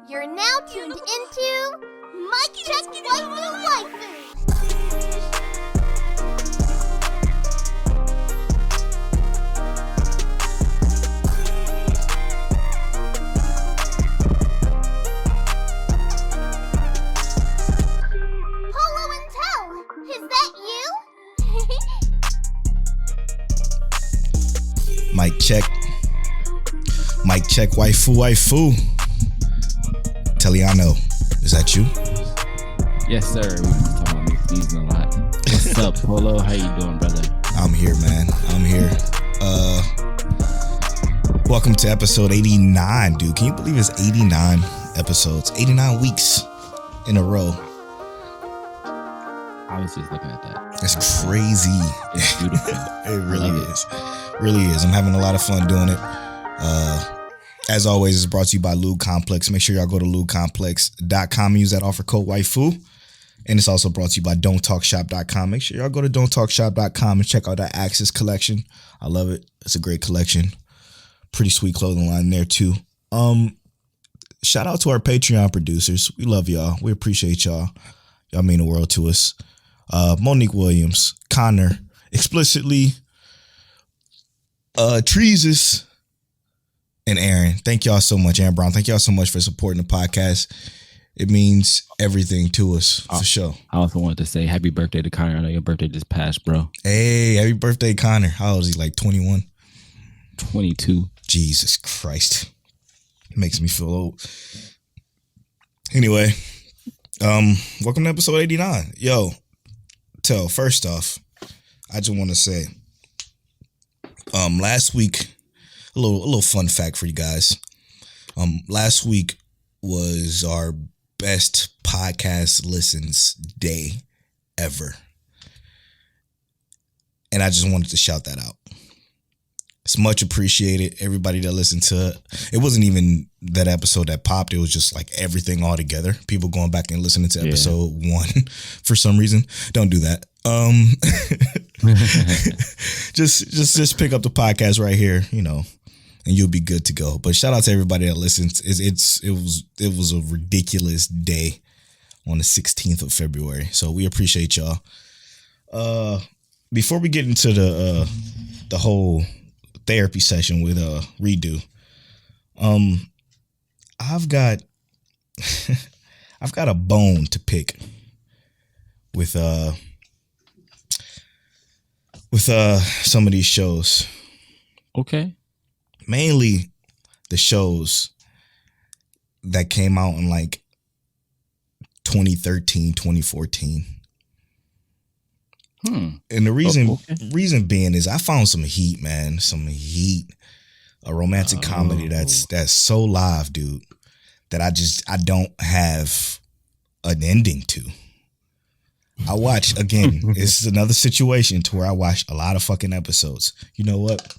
You're now tuned into Mic Check Waifu. Hollow and Tell, is that you? Mic check. Mic check, waifu. Teliano, is that you? Yes, sir. We been talking about this season a lot. What's up, Polo? How you doing, brother? I'm here, man. I'm here. Welcome to episode 89, dude. Can you believe it's 89 episodes? 89 weeks in a row. I was just looking at that. It's crazy. It's beautiful. It really is. Really is. I'm having a lot of fun doing it. As always, it's brought to you by Lube Complex. Make sure y'all go to lubecomplex.com and use that offer code waifu. And it's also brought to you by don'ttalkshop.com. Make sure y'all go to don'ttalkshop.com and check out that Axis collection. I love it. It's a great collection. Pretty sweet clothing line there too. Shout out to our Patreon producers. We love y'all. We appreciate y'all. Y'all mean the world to us. Monique Williams, Connor, Explicitly, Treesus, and Aaron. Thank y'all so much. Aaron Brown, thank y'all so much for supporting the podcast. It means everything to us, for sure. I also wanted to say happy birthday to Connor. I know your birthday just passed, bro. Hey, happy birthday, Connor. How old is he? Like 21? 22. Jesus Christ. Makes me feel old. Anyway, welcome to episode 89. Yo, Tell, first off, I just want to say, last week, a little fun fact for you guys. Last week was our best podcast listens day ever. And I just wanted to shout that out. It's much appreciated. Everybody that listened to it. It wasn't even that episode that popped. It was just like everything all together. People going back and listening to episode 1 for some reason. Don't do that. Just pick up the podcast right here, you know, and you'll be good to go. But shout out to everybody that listens. It was a ridiculous day on the 16th of February. So we appreciate y'all. Before we get into the whole therapy session with Redo, I've got a bone to pick with some of these shows. Okay. Mainly the shows that came out in like 2013, 2014. And the reason being is I found some heat, man. Some heat. A romantic comedy that's so live, dude, that I don't have an ending to. I watch again. It's another situation to where I watch a lot of fucking episodes. You know what?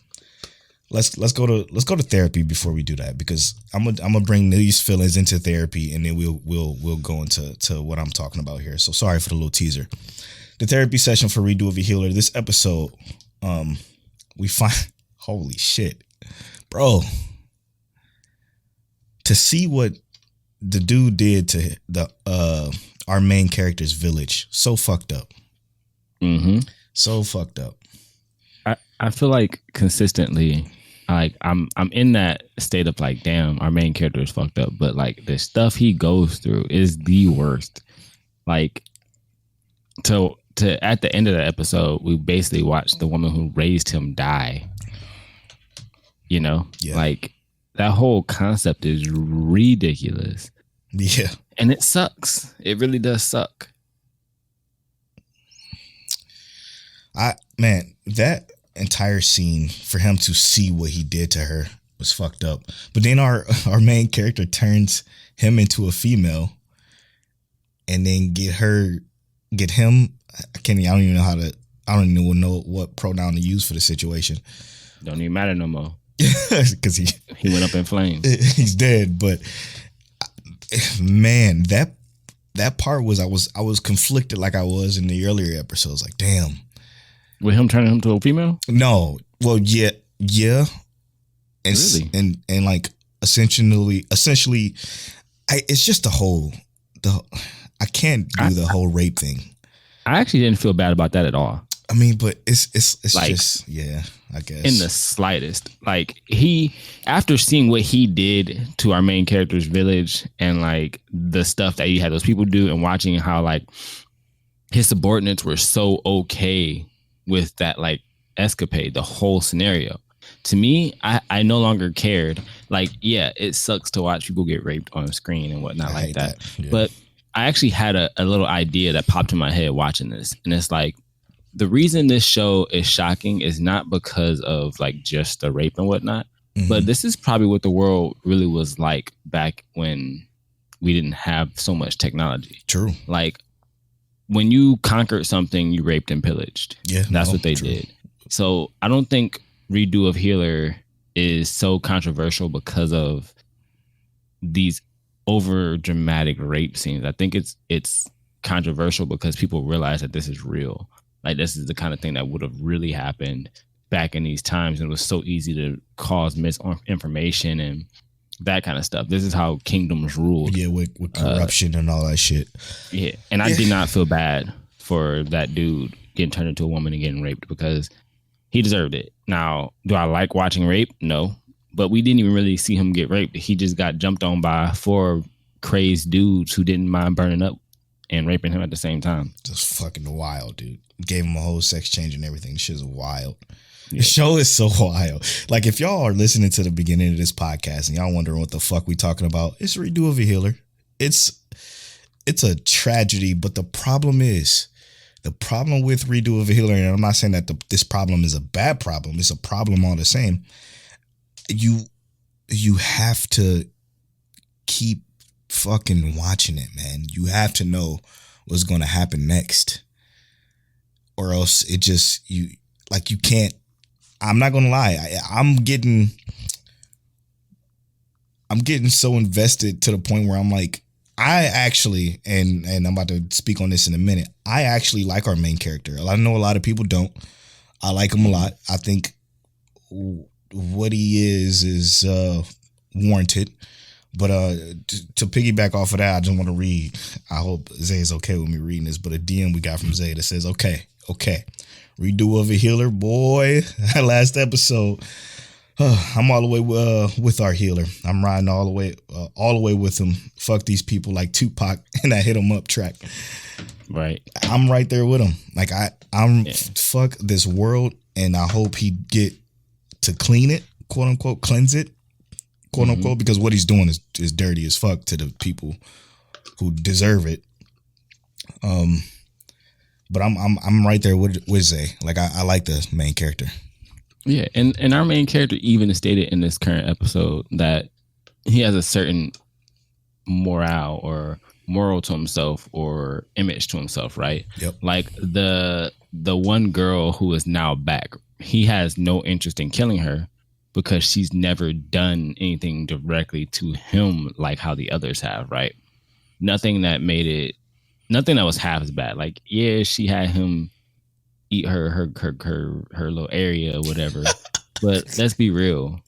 Let's go to therapy before we do that, because I'm gonna bring these feelings into therapy, and then we'll go into what I'm talking about here. So sorry for the little teaser. The therapy session for Redo of a Healer. This episode, we find holy shit, bro. To see what the dude did to our main character's village, so fucked up. So fucked up. I feel like consistently, like I'm in that state of like, damn, our main character is fucked up, but like the stuff he goes through is the worst. Like to at the end of the episode, we basically watched the woman who raised him die. You know, like that whole concept is ridiculous. Yeah, and it sucks. It really does suck. That entire scene for him to see what he did to her was fucked up. But then our main character turns him into a female, and then get him. I don't even know what pronoun to use for the situation. Don't even matter no more. Because he went up in flames. He's dead. But man, that part was I was conflicted like I was in the earlier episodes. Like, damn, With him turning him to a female? No. Well, yeah. And, Really? and like essentially, it's just I can't do the whole rape thing. I actually didn't feel bad about that at all. I mean, but it's like, just, yeah, I guess. In the slightest. Like, after seeing what he did to our main character's village and like the stuff that he had those people do, and watching how like his subordinates were so okay with that like escapade, the whole scenario. To me, I no longer cared. Like, yeah, it sucks to watch people get raped on screen and whatnot like that. Yeah. But I actually had a little idea that popped in my head watching this. And it's like, the reason this show is shocking is not because of like just the rape and whatnot, but this is probably what the world really was like back when we didn't have so much technology. True. Like, when you conquered something, you raped and pillaged. Yeah, that's what they did. So I don't think Redo of Healer is so controversial because of these over dramatic rape scenes. I think it's controversial because people realize that this is real. Like, this is the kind of thing that would have really happened back in these times, and it was so easy to cause misinformation and that kind of stuff. This is how kingdoms ruled. Yeah, with corruption and all that shit. Yeah, and I did not feel bad for that dude getting turned into a woman and getting raped because he deserved it. Now, do I like watching rape? No, but we didn't even really see him get raped. He just got jumped on by 4 crazed dudes who didn't mind burning up and raping him at the same time. Just fucking wild, dude. Gave him a whole sex change and everything. This shit's wild. Yeah. The show is so wild. Like, if y'all are listening to the beginning of this podcast and y'all wondering what the fuck we talking about, it's Redo of a Healer. It's a tragedy, but the problem with Redo of a Healer, and I'm not saying that this problem is a bad problem. It's a problem all the same. You have to keep fucking watching it, man. You have to know what's going to happen next, or else it just you can't. I'm not gonna lie. I'm getting so invested to the point where I'm like, I actually, and I'm about to speak on this in a minute. I actually like our main character. I know a lot of people don't. I like him a lot. I think what he is warranted. But to piggyback off of that, I just want to read. I hope Zay is okay with me reading this. But a DM we got from Zay that says, "Okay, Redo of a Healer, boy. Last episode, I'm all the way with our healer. I'm riding all the way with him. Fuck these people like Tupac and that Hit 'Em Up track. Right. I'm right there with him. Like fuck this world, and I hope he get to clean it, quote unquote, cleanse it, quote unquote, because what he's doing is dirty as fuck to the people who deserve it. But I'm right there with Zay. Like I like the main character. Yeah, and our main character even stated in this current episode that he has a certain moral to himself or image to himself, right? Yep. Like the one girl who is now back, he has no interest in killing her because she's never done anything directly to him like how the others have, right? Nothing that was half as bad. Like, yeah, she had him eat her little area or whatever. But let's be real.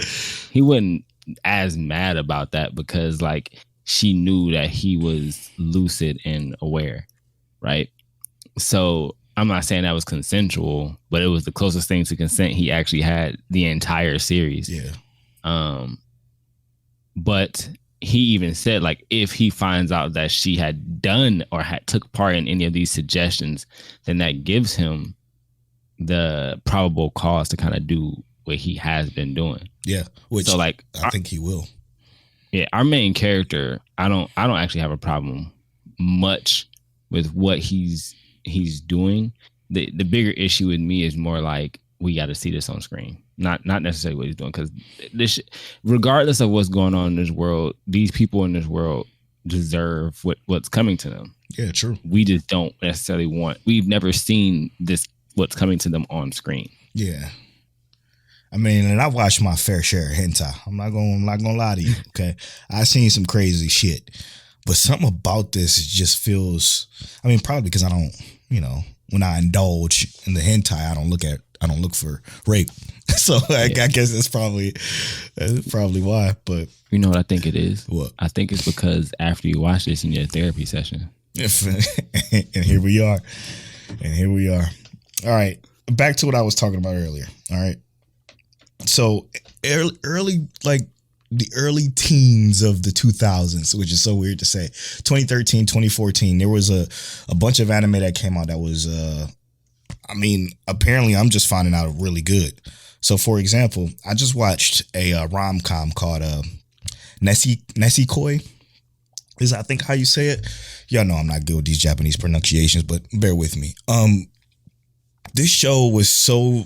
He wasn't as mad about that because like she knew that he was lucid and aware, right? So I'm not saying that was consensual, but it was the closest thing to consent he actually had the entire series. Yeah. But he even said, like, if he finds out that she had done or had took part in any of these suggestions, then that gives him the probable cause to kind of do what he has been doing. Yeah. Which so, like, I think he will. Yeah, our main character, I don't actually have a problem much with what he's doing. The bigger issue with me is more like we got to see this on screen, not necessarily what he's doing, because this, regardless of what's going on in this world, these people in this world deserve what's coming to them. Yeah, true. We just don't necessarily we've never seen this, what's coming to them on screen. Yeah. I mean, and I watched my fair share of hentai. I'm not gonna lie to you. Okay, I've seen some crazy shit, but something about this just feels. I mean, probably because I don't, when I indulge in the hentai, I don't look for rape. So I guess that's probably why. But you know what I think it is? What? I think it's because after you watch this, you need a therapy session. And here we are. All right. Back to what I was talking about earlier. All right. So early like the early teens of the 2000s, which is so weird to say, 2013, 2014, there was a bunch of anime that came out that was, apparently I'm just finding out really good. So, for example, I just watched a rom-com called Nesikoi. Is I think how you say it. Y'all know I'm not good with these Japanese pronunciations, but bear with me. This show was so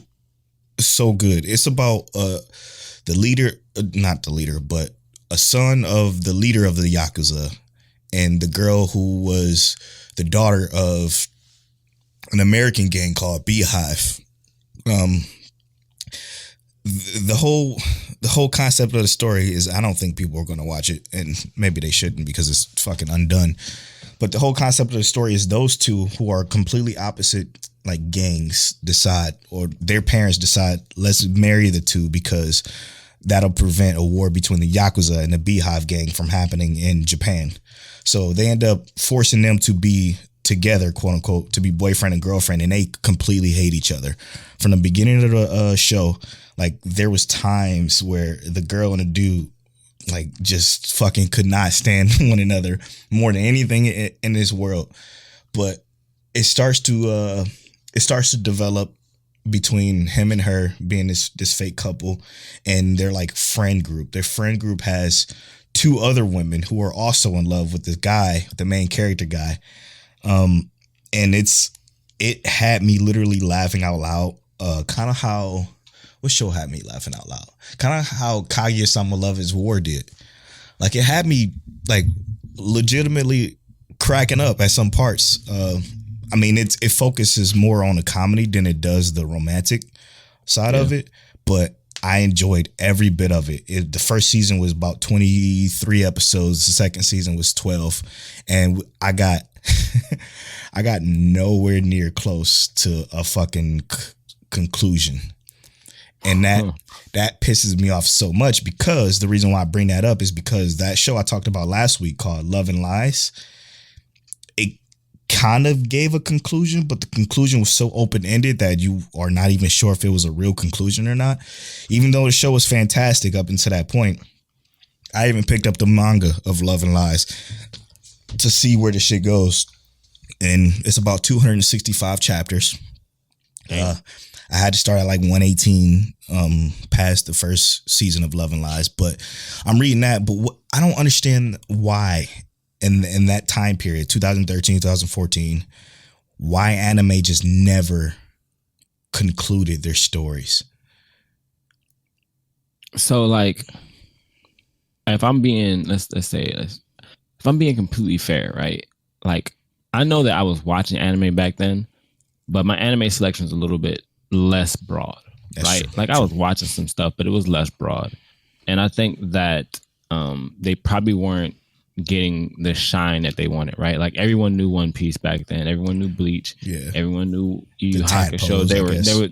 good. It's about the leader, not the leader, but a son of the leader of the Yakuza and the girl who was the daughter of an American gang called Beehive. The whole concept of the story is I don't think people are going to watch it, and maybe they shouldn't because it's fucking undone. But the whole concept of the story is those two who are completely opposite like gangs decide, or their parents decide, let's marry the two because that'll prevent a war between the Yakuza and the Beehive gang from happening in Japan. So they end up forcing them to be together, quote unquote, to be boyfriend and girlfriend, and they completely hate each other from the beginning of the show. Like there was times where the girl and the dude like just fucking could not stand one another more than anything in this world. But it starts to develop between him and her being this fake couple and their like friend group. Their friend group has two other women who are also in love with this guy, the main character guy. And it had me literally laughing out loud. Kind of how, what show had me laughing out loud? Kind of how Kaguya-sama Love is War did. Like it had me like legitimately cracking up at some parts. It focuses more on the comedy than it does the romantic side of it, but I enjoyed every bit of it. The first season was about 23 episodes. The second season was 12, and I got nowhere near close to a fucking conclusion. And that pisses me off so much, because the reason why I bring that up is because that show I talked about last week called Love and Lies, it kind of gave a conclusion, but the conclusion was so open-ended that you are not even sure if it was a real conclusion or not. Even though the show was fantastic up until that point, I even picked up the manga of Love and Lies to see where the shit goes. And it's about 265 chapters. I had to start at like 118 past the first season of Love and Lies, but I'm reading that. But I don't understand why in that time period, 2013, 2014, why anime just never concluded their stories. So like, if I'm being, if I'm being completely fair, right? Like, I know that I was watching anime back then, but my anime selection is a little bit less broad, right? Like I was watching some stuff, but it was less broad. And I think that they probably weren't getting the shine that they wanted, right? Like everyone knew One Piece back then. Everyone knew Bleach. Yeah. Everyone knew Yu Yu Hakusho.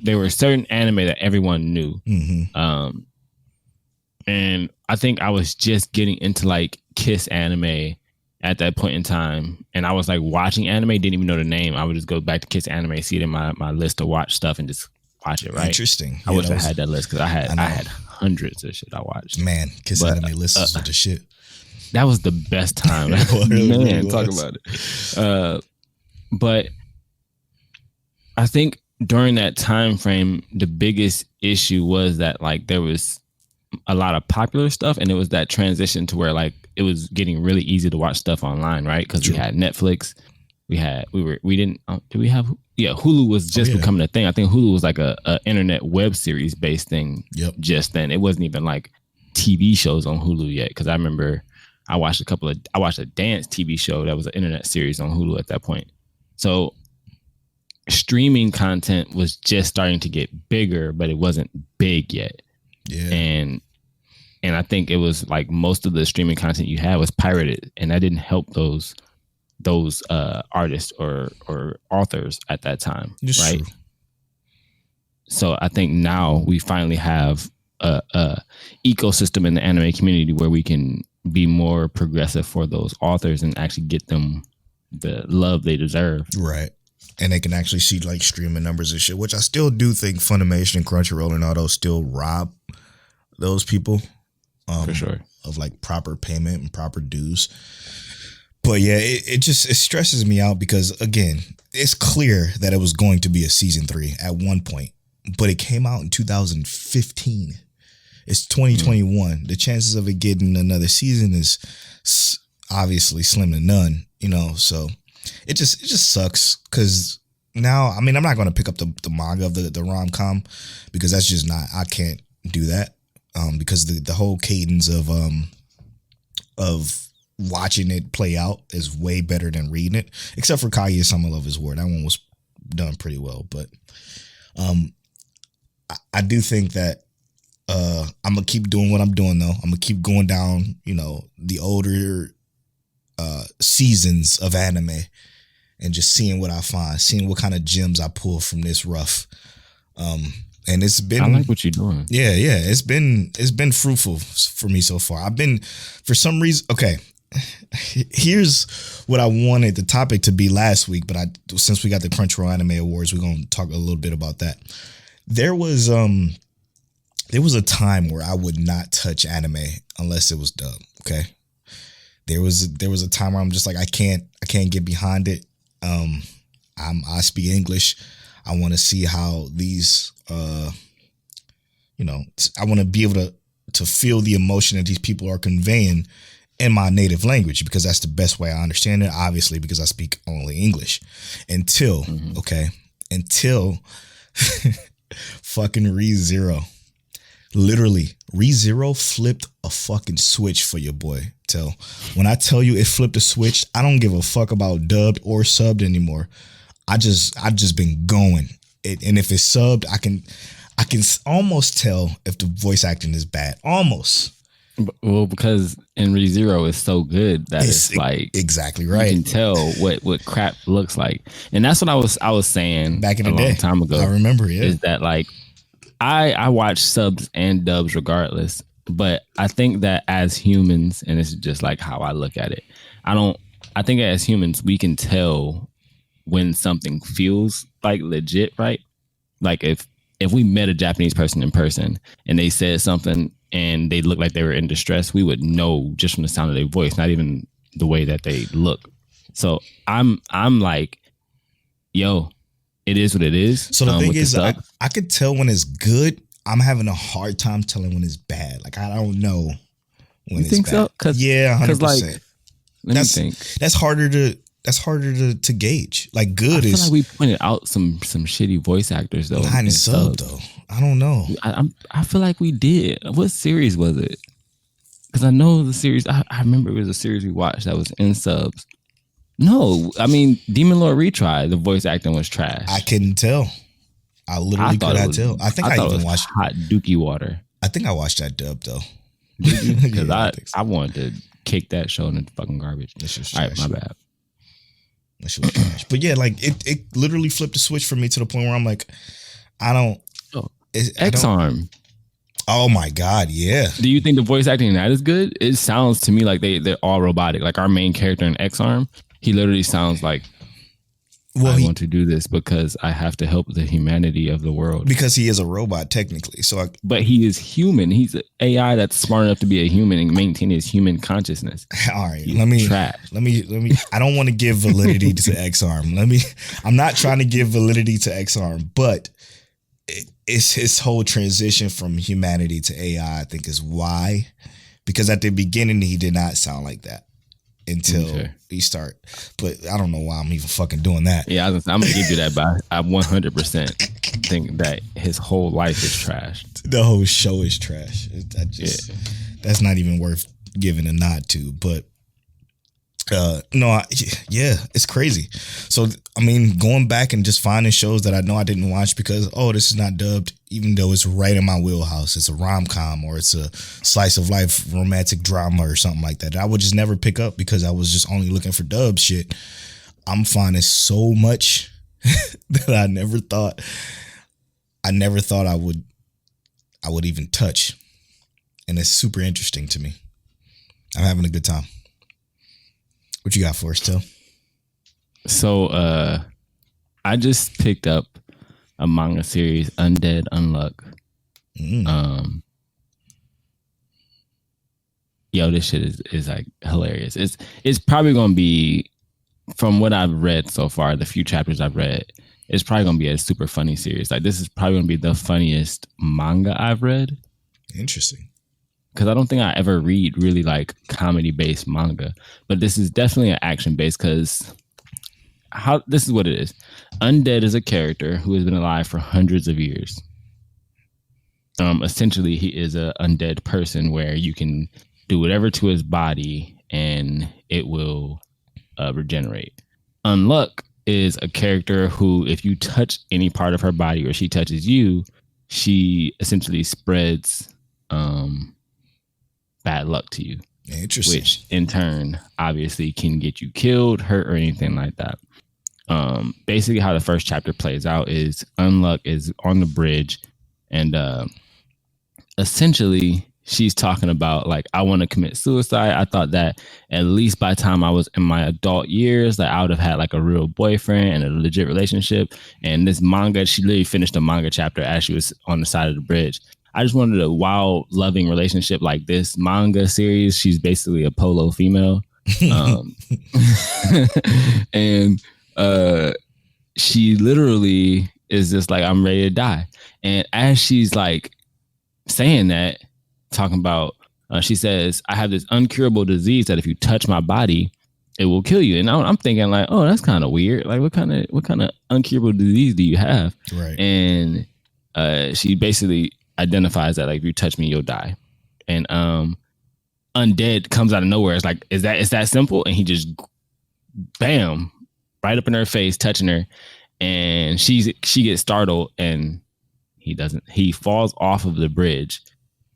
There were certain anime that everyone knew. Mm-hmm. And I think I was just getting into like Kiss anime at that point in time, and I was like watching anime, didn't even know the name. I would just go back to Kiss anime, see it in my list to watch stuff, and just watch it. Right? Interesting. I wish I had that list because I had hundreds of shit I watched. Man, Kiss anime lists with the shit. That was the best time. Man, talk about it. But I think during that time frame, the biggest issue was that like there was a lot of popular stuff, and it was that transition to where like it was getting really easy to watch stuff online, right? Because we had Netflix, Hulu was just becoming a thing. I think Hulu was like a internet web series based thing. Just then. It wasn't even like TV shows on Hulu yet, because I remember I watched a dance TV show that was an internet series on Hulu at that point. So streaming content was just starting to get bigger, but it wasn't big yet. Yeah. And I think it was like most of the streaming content you had was pirated, and that didn't help those those artists or authors at that time, right? True. So I think now we finally have a ecosystem in the anime community where we can be more progressive for those authors and actually get them the love they deserve. Right. And they can actually see like streaming numbers and shit, which I still do think Funimation and Crunchyroll and all those still rob those people For sure. of like proper payment and proper dues. But yeah, it stresses me out because again, it's clear that it was going to be a season 3 at one point, but it came out in 2015. It's 2021. The chances of it getting another season is obviously slim to none, you know. So it just sucks because now, I mean, I'm not going to pick up the manga of the rom-com because that's just not, I can't do that because the whole cadence of watching it play out is way better than reading it, except for Kaguya-sama Love is War. That one was done pretty well, but I do think that I'm gonna keep doing what I'm doing though. I'm gonna keep going down, you know, the older seasons of anime and just seeing what I find, seeing what kind of gems I pull from this rough. And it's been, I like what you're doing. Yeah. It's been fruitful for me so far. I've been, for some reason, okay. Here's what I wanted the topic to be last week, but since we got the Crunchyroll Anime Awards, we're gonna talk a little bit about that. There was a time where I would not touch anime unless it was dubbed. Okay, there was a time where I'm just like I can't get behind it. I speak English. I want to see how these I want to be able to feel the emotion that these people are conveying in my native language because that's the best way I understand it. Obviously, because I speak only English until fucking ReZero. Literally, ReZero flipped a fucking switch for your boy. When I tell you it flipped a switch, I don't give a fuck about dubbed or subbed anymore. I've just been going. And if it's subbed, I can almost tell if the voice acting is bad. Almost. Well, because in ReZero it's so good that it's like exactly right. You can tell what crap looks like, and that's what I was saying back in the day, long time ago. I remember, is that like I watch subs and dubs regardless, but I think that as humans, and this is just like how I look at it, I think as humans we can tell when something feels like legit, right? Like if we met a Japanese person in person and they said something and they looked like they were in distress, we would know just from the sound of their voice, not even the way that they look. So I'm like, yo, it is what it is. So the thing is, I could tell when it's good. I'm having a hard time telling when it's bad. Like I don't know when it's bad. So? Yeah, 100%. Let me think. That's harder to gauge. Like good I feel is like we pointed out some shitty voice actors though. Not in sub though. I don't know. I feel like we did. What series was it? Because I know the series. I remember it was a series we watched that was in subs. No, I mean Demon Lord Retry. The voice acting was trash. I couldn't tell. I literally could not tell. I think I even watched Hot Dookie Water. I think I watched that dub though. Because I wanted to kick that show in the fucking garbage. All right, my bad. That shit was trash. But yeah, like it literally flipped the switch for me to the point where I'm like, I don't. X-Arm. Oh my God, yeah. Do you think the voice acting in that is good? It sounds to me like they're all robotic. Like our main character in X-Arm, he literally sounds like, I want to do this because I have to help the humanity of the world. Because he is a robot, technically. But he is human. He's an AI that's smart enough to be a human and maintain his human consciousness. All right, let me. I don't want to give validity to X-Arm. I'm not trying to give validity to X-Arm, but it's his whole transition from humanity to AI. I think is why, because at the beginning he did not sound like that. Until he start, but I don't know why I'm even fucking doing that. Yeah, I'm gonna give you that, but I 100% think that his whole life is trash. The whole show is trash. That's not even worth giving a nod to. But Yeah, it's crazy. So I mean, going back and just finding shows that I know I didn't watch because this is not dubbed, even though it's right in my wheelhouse. It's a rom-com or it's a slice of life romantic drama or something like that. I would just never pick up because I was just only looking for dub shit. I'm finding so much that I never thought I would even touch, and it's super interesting to me. I'm having a good time. What you got for us, Till? So I just picked up a manga series, Undead Unluck. This shit is like hilarious. It's probably gonna be, from what I've read so far, the few chapters I've read, it's probably gonna be a super funny series. Like, this is probably gonna be the funniest manga I've read. Interesting. Because I don't think I ever read really like comedy based manga, but this is definitely an action based. Because this is what it is: Undead is a character who has been alive for hundreds of years. Essentially, he is an undead person where you can do whatever to his body and it will regenerate. Unluck is a character who, if you touch any part of her body or she touches you, she essentially spreads bad luck to you. Interesting. Which in turn obviously can get you killed, hurt, or anything like that. Basically how the first chapter plays out is Unluck is on the bridge, and essentially she's talking about, like, I want to commit suicide. I thought that at least by the time I was in my adult years, that I would have had like a real boyfriend and a legit relationship. And this manga, she literally finished a manga chapter as she was on the side of the bridge. I just wanted a wild, loving relationship like this manga series. She's basically a polo female. And she literally is just like, I'm ready to die. And as she's like saying that, talking about, she says, I have this uncurable disease that if you touch my body, it will kill you. And I'm thinking like, oh, that's kind of weird. Like, what kind of uncurable disease do you have? Right. And she basically identifies that, like, if you touch me, you'll die. And Undead comes out of nowhere. It's like, it's that simple? And he just, bam, right up in her face, touching her. And she gets startled, and he falls off of the bridge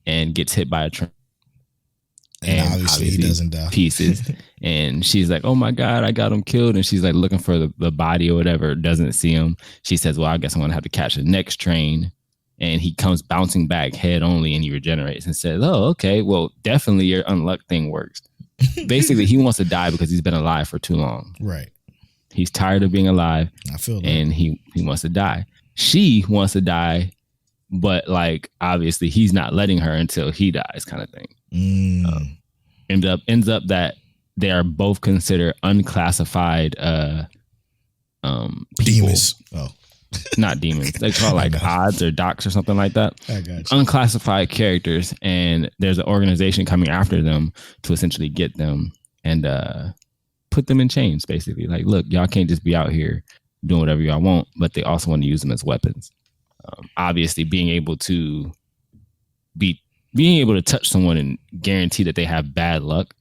and gets hit by a train. And obviously he doesn't die. Pieces. And she's like, oh my God, I got him killed. And she's like looking for the body or whatever, doesn't see him. She says, well, I guess I'm going to have to catch the next train. And he comes bouncing back head only, and he regenerates and says, oh, okay, well, definitely your unluck thing works. Basically, he wants to die because he's been alive for too long. Right. He's tired of being alive. I feel that. And he wants to die. She wants to die, but like, obviously he's not letting her until he dies, kind of thing. Ends up that they are both considered unclassified people. Demons. Oh. Not demons. They call it like odds or docs or something like that. I got you. Unclassified characters, and there's an organization coming after them to essentially get them and put them in chains, basically. Like, look, y'all can't just be out here doing whatever y'all want, but they also want to use them as weapons. Obviously, being able to touch someone and guarantee that they have bad luck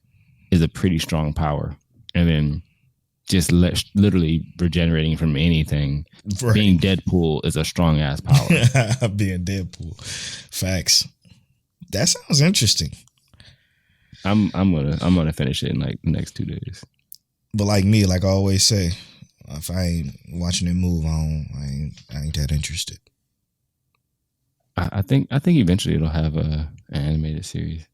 is a pretty strong power. And then just literally regenerating from anything. Right. Being Deadpool is a strong ass power. Being Deadpool. Facts. That sounds interesting. I'm gonna finish it in like the next 2 days. But like me, like I always say, if I ain't watching it move on, I ain't that interested. I think eventually it'll have an animated series.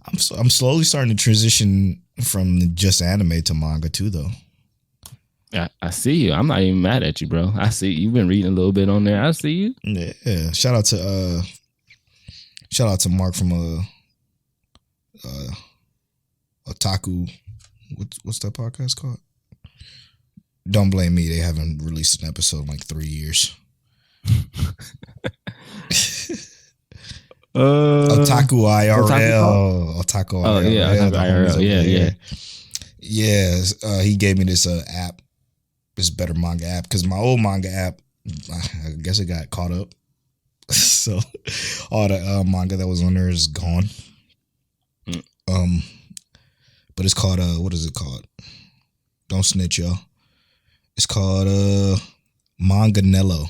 I'm slowly starting to transition from just anime to manga too, though. I see you. I'm not even mad at you, bro. I see you've been reading a little bit on there. I see you. Yeah. Shout out to Mark from Otaku. What's that podcast called? Don't blame me. They haven't released an episode in like 3 years. Otaku IRL. Otaku IRL. Oh yeah, Otaku IRL. Yeah. He gave me this app, this better manga app, because my old manga app, I guess it got caught up. So all the manga that was on there is gone. But it's called what is it called? Don't snitch, y'all. It's called Manganello.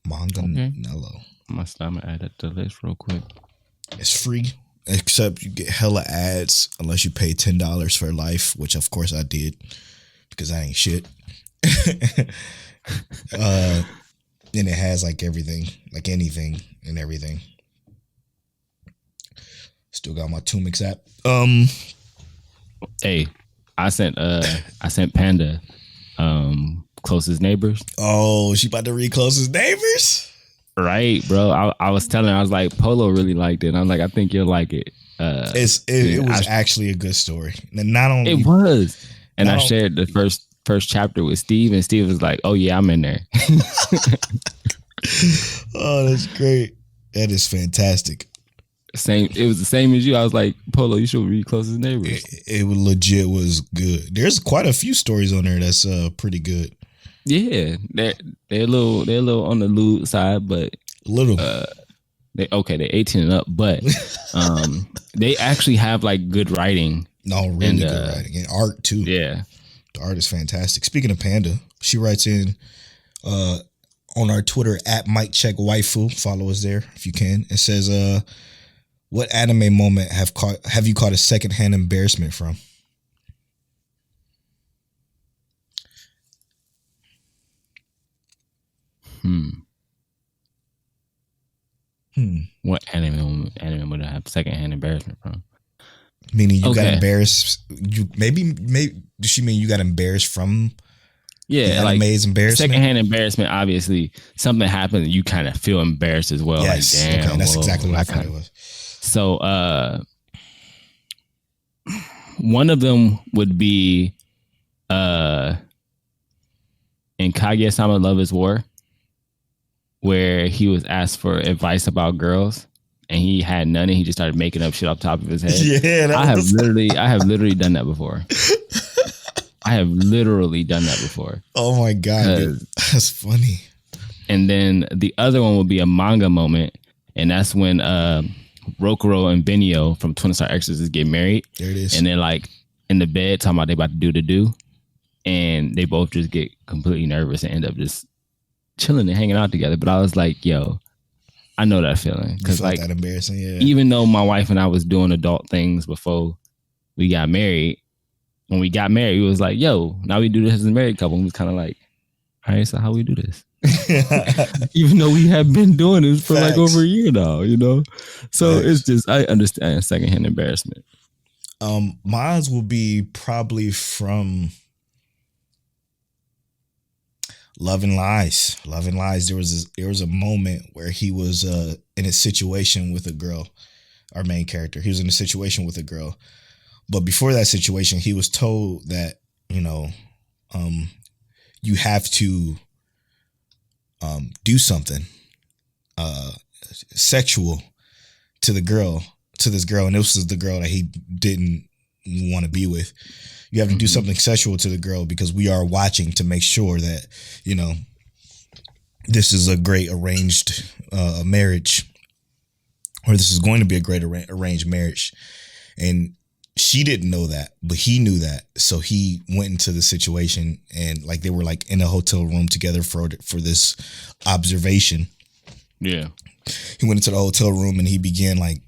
Manganello. I'm gonna add it to the list real quick. It's free, except you get hella ads unless you pay $10 for life, which of course I did because I ain't shit. And it has like everything, like anything and everything. Still got my Tumix app. Hey, I sent Panda Closest Neighbors. Oh, she about to read Closest Neighbors? Right, bro. I was telling her, I was like, Polo really liked it. I'm like, I think you'll like it. It was actually a good story. Not only it was, and I shared the first chapter with Steve, and Steve was like, "Oh yeah, I'm in there." Oh, that's great. That is fantastic. It was the same as you. I was like, Polo, you should read Closest Neighbors. It legit was good. There's quite a few stories on there that's pretty good. Yeah, they're a little on the lewd side, but little. They're 18 and up, but they actually have like good writing. No, really good writing and art too. Yeah, the art is fantastic. Speaking of Panda, she writes in on our Twitter at Mic Check Waifu. Follow us there if you can. It says, "What anime moment have you caught a secondhand embarrassment from?" What anime would I have secondhand embarrassment from? Meaning you got embarrassed. You maybe does she mean you got embarrassed from? Yeah, like embarrassment. Secondhand embarrassment. Obviously, something happened, and you kind of feel embarrassed as well. Yes, like, damn, okay, that's exactly what I thought it was. So, one of them would be, in Kaguya-sama Love is War, where he was asked for advice about girls and he had none and he just started making up shit off the top of his head. Yeah, I have literally done that before. I have literally done that before. Oh my God, dude. That's funny. And then the other one would be a manga moment, and that's when Rokuro and Benio from Twin Star Exorcists get married. There it is. And they're like in the bed talking about they about to do the do, and they both just get completely nervous and end up just chilling and hanging out together. But I was like, yo, I know that feeling. Because like that embarrassing, yeah. Even though my wife and I was doing adult things before we got married, when we got married, it was like, yo, now we do this as a married couple. And we was kind of like, all right, so how we do this? Even though we have been doing this for like over a year now, you know? So it's just, I understand secondhand embarrassment. Mine will be probably from Love and Lies. Love and Lies. There was a moment where he was in a situation with a girl, our main character. He was in a situation with a girl. But before that situation, he was told that, you know, you have to do something sexual to this girl, and this was the girl that he didn't want to be with. You have to do something sexual to the girl because we are watching to make sure that, you know, this is a great arranged marriage, or this is going to be a great arranged marriage. And she didn't know that, but he knew that. So he went into the situation, and like they were like in a hotel room together for this observation. Yeah. He went into the hotel room and he began like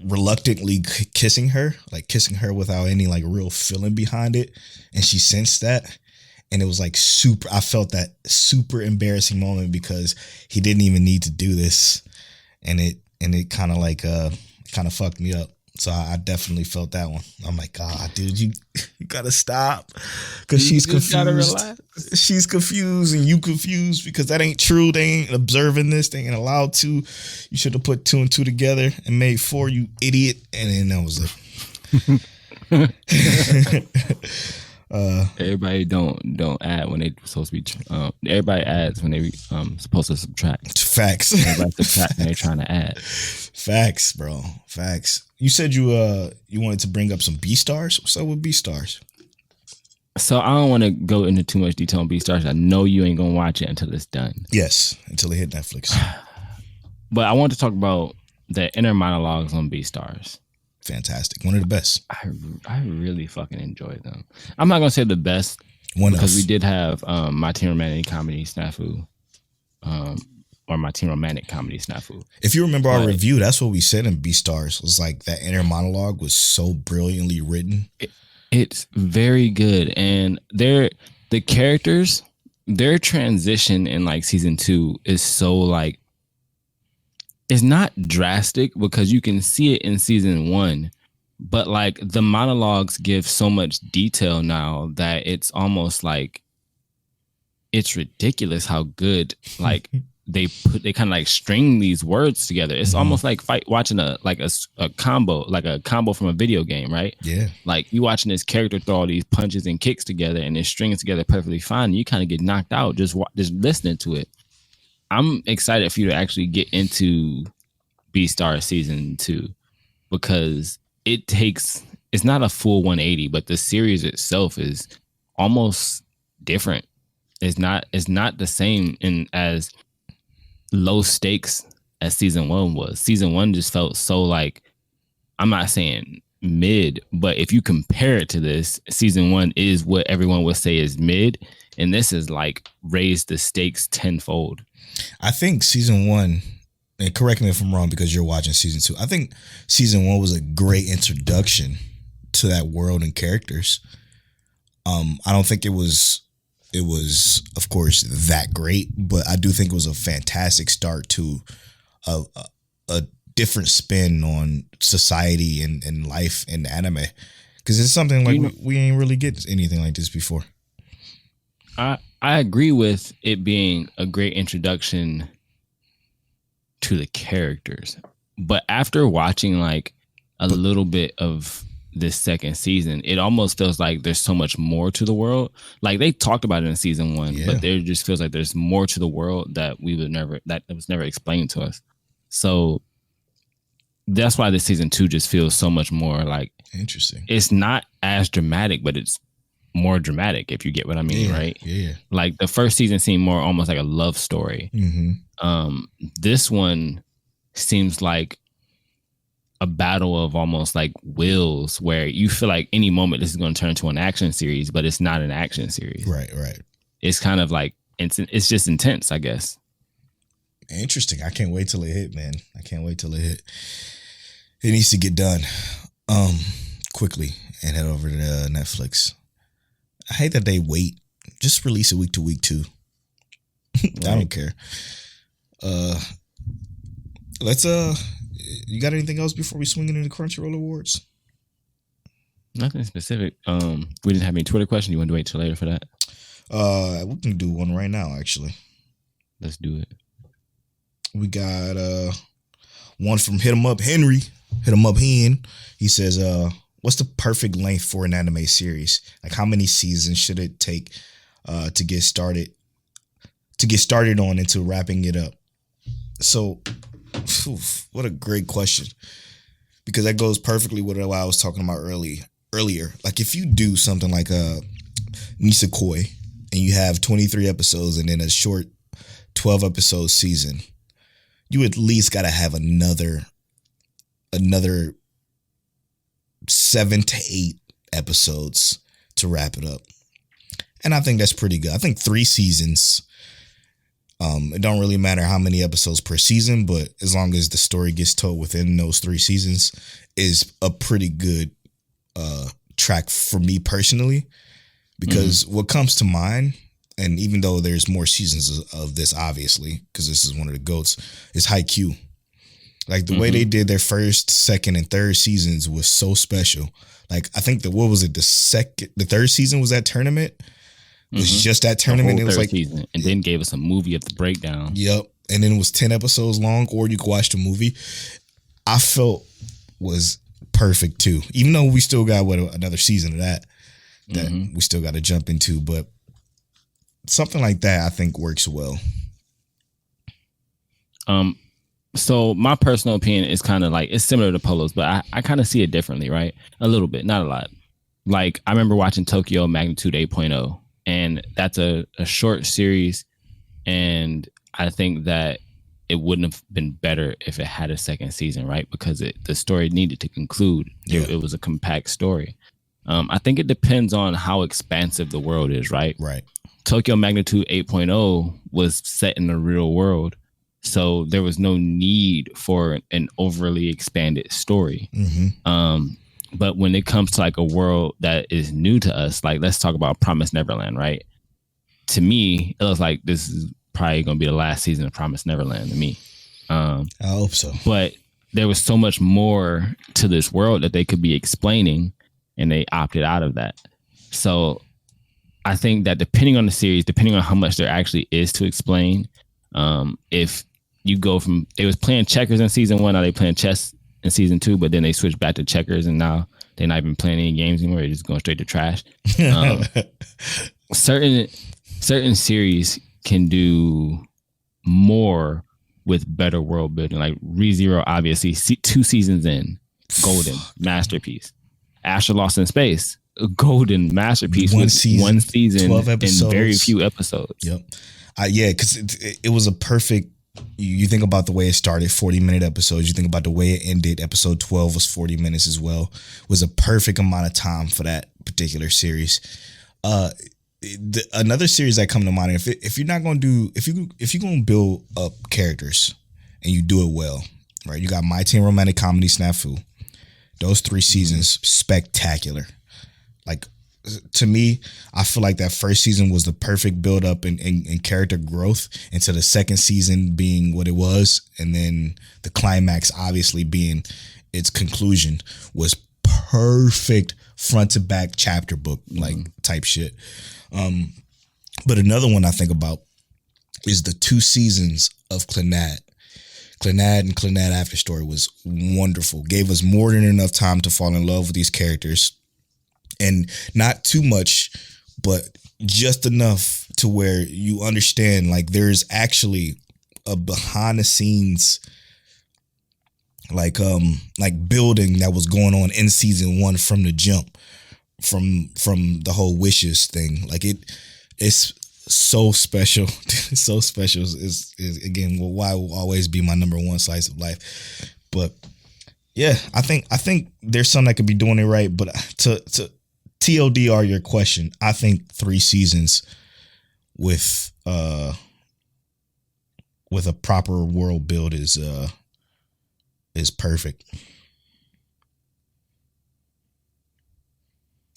reluctantly kissing her without any like real feeling behind it. And she sensed that. And it was like I felt that super embarrassing moment because he didn't even need to do this. And it kind of like, kind of fucked me up. So I definitely felt that one. I'm like, God, dude, you gotta stop, because she's confused. She's confused and you confused because that ain't true. They ain't observing this. They ain't allowed to. You should have put 2 and 2 together and made 4, you idiot. And then that was it. Everybody don't add when they supposed to be. Everybody adds when they supposed to subtract. Facts. Everybody subtract when they're trying to add. Facts, bro. Facts. You said you wanted to bring up some B-stars. What's up with B-stars? So I don't want to go into too much detail on B-stars. I know you ain't gonna watch it until it's done. Yes, until it hit Netflix. But I want to talk about the inner monologues on B-stars. fantastic. One of the best. I really fucking enjoy them. I'm not gonna say the best One because of. we did have My Teen Romantic Comedy Snafu, or My Teen Romantic Comedy Snafu. If you remember our But review, that's what we said in Beastars. It was like that inner monologue was so brilliantly written. it's very good, and the characters, their transition in like season 2 is so like it's not drastic because you can see it in season 1, but like the monologues give so much detail now that it's almost like it's ridiculous how good like they kind of like string these words together. It's almost like watching a combo from a video game, right? Yeah. Like you watching this character throw all these punches and kicks together and it's stringing together perfectly fine. And you kind of get knocked out just listening to it. I'm excited for you to actually get into Beastars season 2 because it's not a full 180, but the series itself is almost different. It's not the same in as low stakes as season 1 was. Season 1 just felt so like, I'm not saying mid, but if you compare it to this, season 1 is what everyone would say is mid, and this is like raised the stakes tenfold. I think season 1, and correct me if I'm wrong because you're watching season 2, I think season 1 was a great introduction to that world and characters. I don't think it was of course that great, but I do think it was a fantastic start to a different spin on society and life in anime, because it's something like we ain't really get anything like this before. I agree with it being a great introduction to the characters, but after watching like a little bit of this second season, it almost feels like there's so much more to the world. Like they talked about it in season 1, but there just feels like there's more to the world that was never explained to us. So that's why this season 2 just feels so much more like interesting. It's not as dramatic, but it's more dramatic, if you get what I mean, right? Yeah. Like the first season seemed more almost like a love story. This one seems like a battle of almost like wills, where you feel like any moment this is going to turn into an action series, but it's not an action series. Right. It's kind of like it's just intense, I guess. Interesting. I can't wait till it hit, man. I can't wait till it hit. It needs to get done quickly and head over to Netflix. I hate that they wait. Just release it week to week too. Right. I don't care. Let's you got anything else before we swing into the Crunchyroll Awards? Nothing specific. We didn't have any Twitter questions. You want to wait till later for that? We can do one right now, actually. Let's do it. We got one from Hit 'em Up Henry. Hit 'em Up Hen. He says, what's the perfect length for an anime series? Like how many seasons should it take to get started on into wrapping it up? So what a great question, because that goes perfectly with what I was talking about earlier. Like if you do something like a Nisekoi and you have 23 episodes and then a short 12 episode season, you at least got to have another 7 to 8 episodes to wrap it up. And I think that's pretty good. I think 3 seasons, it don't really matter how many episodes per season, but as long as the story gets told within those 3 seasons, is a pretty good track for me personally. Because what comes to mind, and even though there's more seasons of this, obviously, because this is one of the GOATs, is Haikyuu. Like the way they did their first, second, and third seasons was so special. Like I think the third season was that tournament. It was just that tournament. It was like season, and then gave us a movie of the breakdown. Yep, and then it was 10 episodes long, or you could watch the movie. I felt was perfect too, even though we still got another season of that we still got to jump into, but something like that I think works well. So my personal opinion is kind of like, it's similar to Polo's, but I kind of see it differently, right? A little bit, not a lot. Like I remember watching Tokyo Magnitude 8.0, and that's a short series, and I think that it wouldn't have been better if it had a second season, right? Because the story needed to conclude. Yeah. It was a compact story. I think it depends on how expansive the world is, right? Right. Tokyo Magnitude 8.0 was set in the real world, so there was no need for an overly expanded story. But when it comes to like a world that is new to us, like let's talk about Promised Neverland, right? To me, it looks like this is probably going to be the last season of Promised Neverland to me. I hope so. But there was so much more to this world that they could be explaining, and they opted out of that. So I think that depending on the series, depending on how much there actually is to explain, if you go from, they was playing checkers in season 1, now they playing chess in season 2, but then they switched back to checkers, and now they're not even playing any games anymore. They're just going straight to trash. Certain series can do more with better world building. Like ReZero, obviously, 2 seasons in, golden masterpiece. Asher Lost in Space, a golden masterpiece. One season 12 episodes. and very few episodes. Yep. Yeah, because it was a perfect. You think about the way it started, 40-minute episodes. You think about the way it ended. Episode 12 was 40 minutes as well. It was a perfect amount of time for that particular series. Another series that come to mind, if you're not going to do, if you're going to build up characters and you do it well, right? You got My Teen Romantic Comedy Snafu. Those 3 seasons, spectacular. Like, to me, I feel like that first season was the perfect build up and character growth into the second season being what it was. And then the climax obviously being its conclusion was perfect front to back chapter book, like type shit. But another one I think about is the 2 seasons of Clannad. Clannad and Clannad After Story was wonderful. Gave us more than enough time to fall in love with these characters. And not too much, but just enough to where you understand, like, there's actually a behind the scenes like building that was going on in season 1 from the jump, from the whole wishes thing. Like, it's so special. So special is again why will always be my number 1 slice of life. But yeah, I think there's some that could be doing it right. But to TLDR your question, I think 3 seasons with a proper world build is perfect.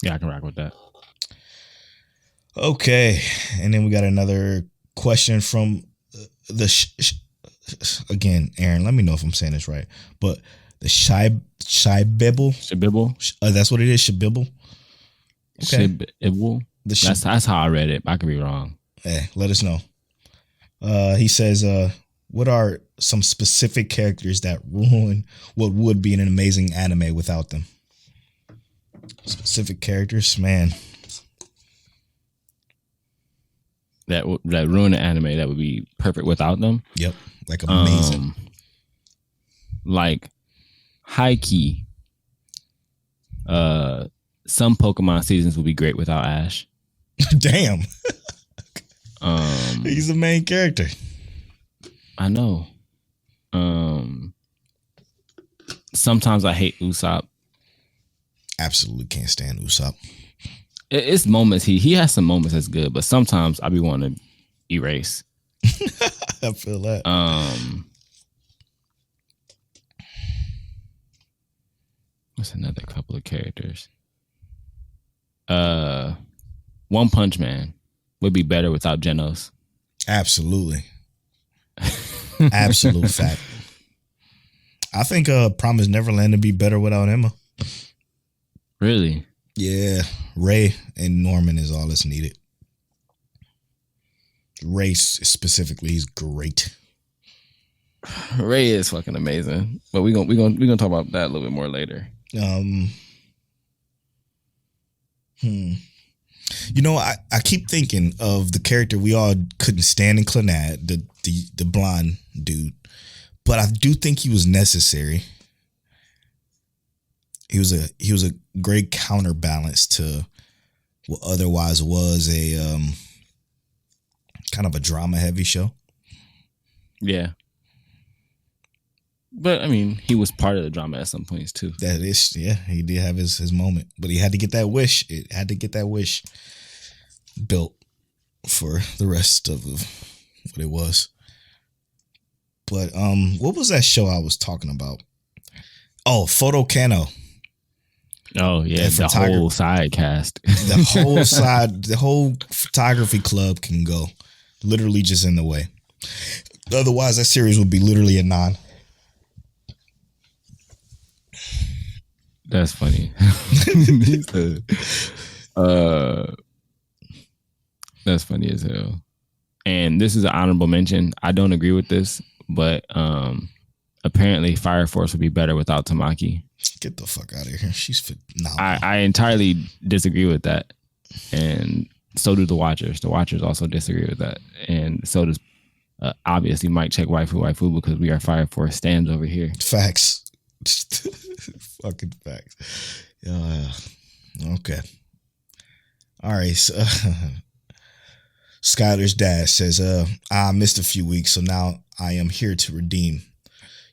Yeah, I can rock with that. Okay, and then we got another question from again, Aaron. Let me know if I'm saying this right, but the Shibibble. That's what it is. Shibibble. Okay. That's how I read it. I could be wrong. Hey, let us know. He says, what are some specific characters that ruin what would be an amazing anime without them? Specific characters, man. That ruin the anime that would be perfect without them. Yep, like amazing. Like high key. Some Pokemon seasons would be great without Ash. Damn. He's the main character. I know. Sometimes I hate Usopp. Absolutely can't stand Usopp. It's moments he has some moments that's good, but sometimes I be wanting to erase. I feel that. What's another couple of characters? One Punch Man would be better without Genos. Absolutely. Absolute fact. I think Promised Neverland would be better without Emma. Really? Yeah. Ray and Norman is all that's needed. Ray specifically, he's great. Ray is fucking amazing. But we're gonna talk about that a little bit more later. You know, I keep thinking of the character we all couldn't stand in Clannad, the blonde dude, but I do think he was necessary. He was a great counterbalance to what otherwise was a kind of a drama heavy show. Yeah. But I mean, he was part of the drama at some points too. That is, yeah, he did have his moment, but he had to get that wish. It had to get that wish built for the rest of what it was. But what was that show I was talking about? Oh, Photo Cano. Oh yeah, the whole side cast. The whole photography club can go. Literally just in the way. Otherwise, that series would be literally a 9. That's funny. That's funny as hell. And this is an honorable mention. I don't agree with this, but apparently Fire Force would be better without Tamaki. Get the fuck out of here. She's phenomenal. I entirely disagree with that. And so do the Watchers. The Watchers also disagree with that. And so does obviously Mike Check Waifu because we are Fire Force stands over here. Facts. Fucking facts. Yeah. Okay. All right. So, Skylar's dad says, I missed a few weeks, so now I am here to redeem.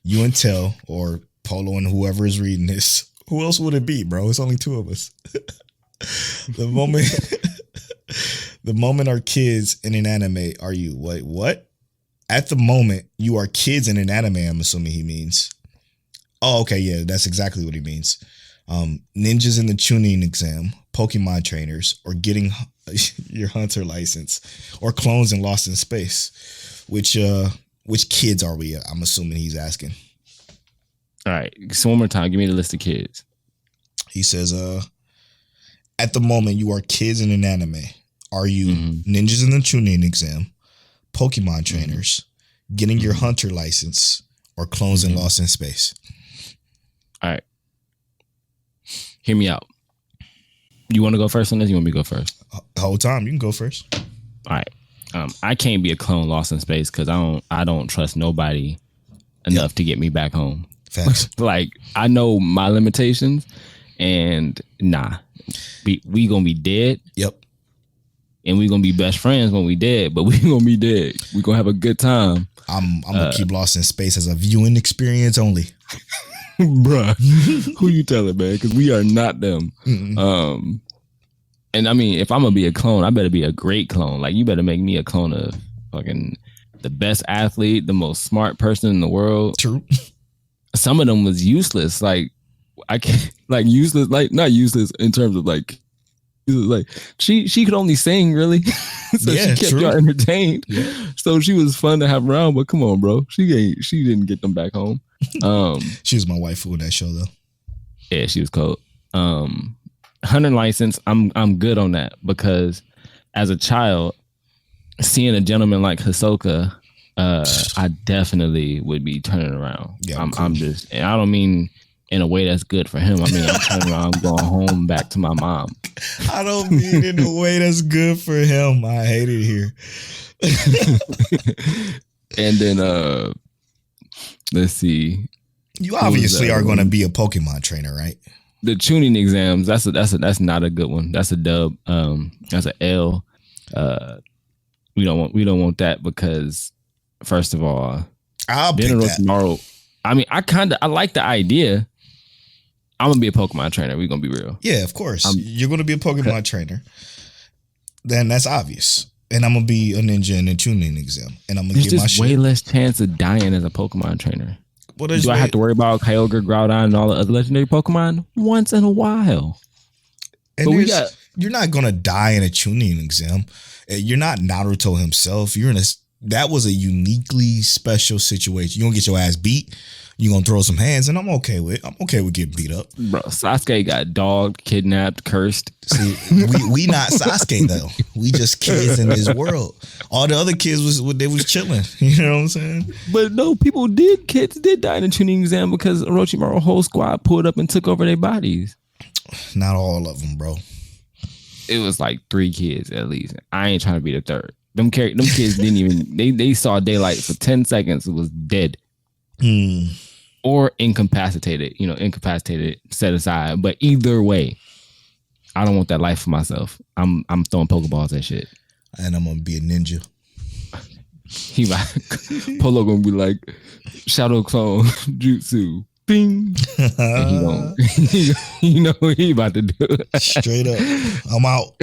You and Tell, or Polo and whoever is reading this. Who else would it be, bro? It's only 2 of us. The moment our kids in an anime are you. Wait, what? At the moment, you are kids in an anime, I'm assuming he means. Oh, okay, yeah, that's exactly what he means. Ninjas in the tuning exam, Pokemon trainers, or getting your hunter license, or clones in Lost in Space. Which kids are we? I'm assuming he's asking. All right, so one more time, give me the list of kids. He says, at the moment, you are kids in an anime. Are you ninjas in the tuning exam, Pokemon trainers, getting your hunter license, or clones in Lost in Space? All right. Hear me out. You want to go first on this? You want me to go first? The whole time. You can go first. All right. I can't be a clone Lost in Space because I don't trust nobody enough to get me back home. Facts. Like, I know my limitations, and nah. We gonna be dead. Yep. And we gonna be best friends when we dead, but we gonna be dead. We gonna have a good time. I'm gonna keep Lost in Space as a viewing experience only. Bruh, who you telling, man? Because we are not them. And I mean, if I'm gonna be a clone, I better be a great clone. Like, you better make me a clone of fucking the best athlete, the most smart person in the world. True. Some of them was useless. Like, I can't, like, useless, like, not useless in terms of like she could only sing, really. So yeah, she kept y'all entertained. Yeah. So she was fun to have around, but come on, bro. She didn't get them back home. She was my waifu in that show though. Yeah, she was cold. Hunter license, I'm good on that because as a child, seeing a gentleman like Hisoka, I definitely would be turning around. Yeah, I'm just, and I don't mean in a way that's good for him. I mean, I'm turning around, I'm going home back to my mom. I don't mean in a way that's good for him. I hate it here. And then let's see. You obviously are going to be a Pokemon trainer, right? The tuning exams, that's not a good one. That's a dub. That's an L. We don't want that because first of all, I'll pick that. I mean, I like the idea. I'm gonna be a Pokemon trainer. We're gonna be real. Yeah, of course. You're gonna be a Pokemon trainer. Then that's obvious. And I'm gonna be a ninja in a tuning exam. And I'm gonna get my shit. There's way less chance of dying as a Pokemon trainer. Well, do I have to worry about Kyogre, Groudon, and all the other legendary Pokemon once in a while? And you're not gonna die in a tuning exam. You're not Naruto himself. That was a uniquely special situation. You gonna get your ass beat. You gonna throw some hands, and I'm okay with getting beat up. Bro, Sasuke got dogged, kidnapped, cursed. See, we not Sasuke though. We just kids in this world. All the other kids was chilling. You know what I'm saying? But no, kids did die in the tuning exam because Orochimaru's whole squad pulled up and took over their bodies. Not all of them, bro. It was like 3 kids at least. I ain't trying to be the third. Them kids didn't even they saw daylight for 10 seconds. It was dead. Or incapacitated, set aside. But either way, I don't want that life for myself. I'm throwing Pokeballs at shit. And I'm gonna be a ninja. He like Polo gonna be like, Shadow Clone Jutsu. Bing. And he don't, you know what he about to do. Straight up. I'm out.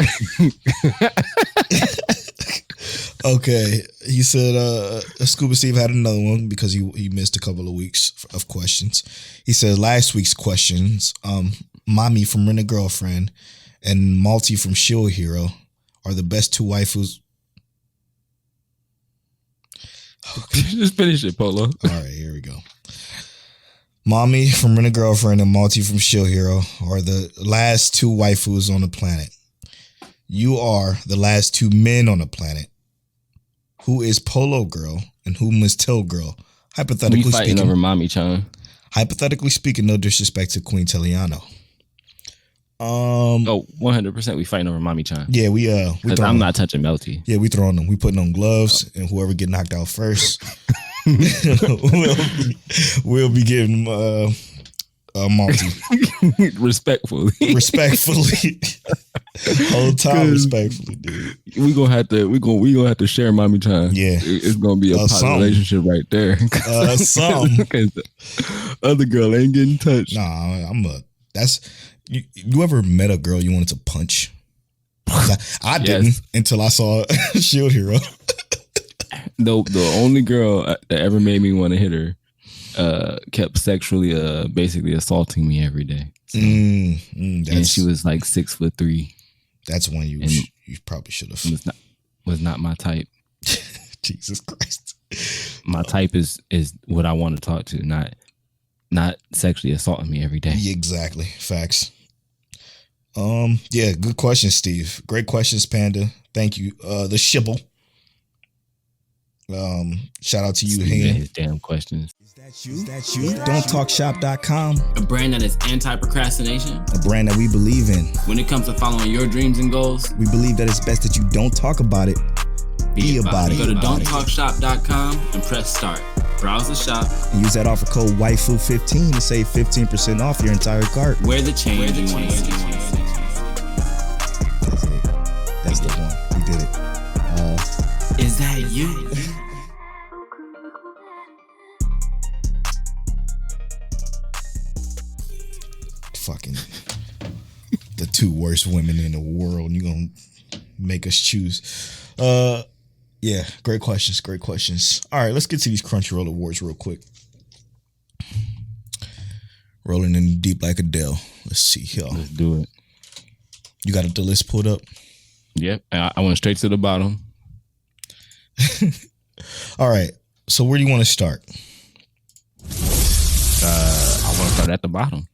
Okay. He said Scuba Steve had another one because he missed a couple of weeks of questions. He said last week's questions, Mommy from Rent a Girlfriend and Malty from Shield Hero are the best two waifus. Just finish it, Polo. All right, here we go. Mommy from Rent a Girlfriend and Malty from Shield Hero are the last two waifus on the planet. You are the last two men on the planet. Who is Polo Girl and who is Tail Girl? Hypothetically we fighting speaking, over Mommy-chan. Hypothetically speaking, no disrespect to Queen Teliano. 100% we fighting over Mommy-chan. Yeah, we I'm not touching Melty. Yeah, we throwing them. We putting on gloves, and whoever get knocked out first, we'll be getting Malty. Respectfully. Whole time respectfully, dude. We gonna have to share Mommy-chan. Yeah, it's gonna be a pot relationship right there. Some because the other girl ain't getting touched. Nah, you ever met a girl you wanted to punch? I didn't until I saw Shield Hero. The only girl that ever made me want to hit her kept sexually basically assaulting me every day. So, and she was like 6'3". That's one you probably should have. Was not my type. Jesus Christ. My type is what I want to talk to, not sexually assaulting me every day. Yeah, exactly. Facts. Yeah, good question, Steve. Great questions, Panda. Thank you. The Shibble. Shout out to you, Hand. His damn questions. Is that you? Don'tTalkShop.com. A brand that is anti-procrastination. A brand that we believe in. When it comes to following your dreams and goals, we believe that it's best that you don't talk about it. Be about it. Go to Don'tTalkShop.com and press start. Browse the shop. And use that offer code Waifu15 to save 15% off your entire cart. Wear the change you want to see. That's the one. We did it. Is that you? Fucking the two worst women in the world. You gonna make us choose? Yeah, great questions. All right, let's get to these Crunchyroll awards real quick. Rolling in deep like Adele. Let's see here. Let's do it. You got the list pulled up? Yep. I went straight to the bottom. All right. So where do you want to start? I want to start at the bottom.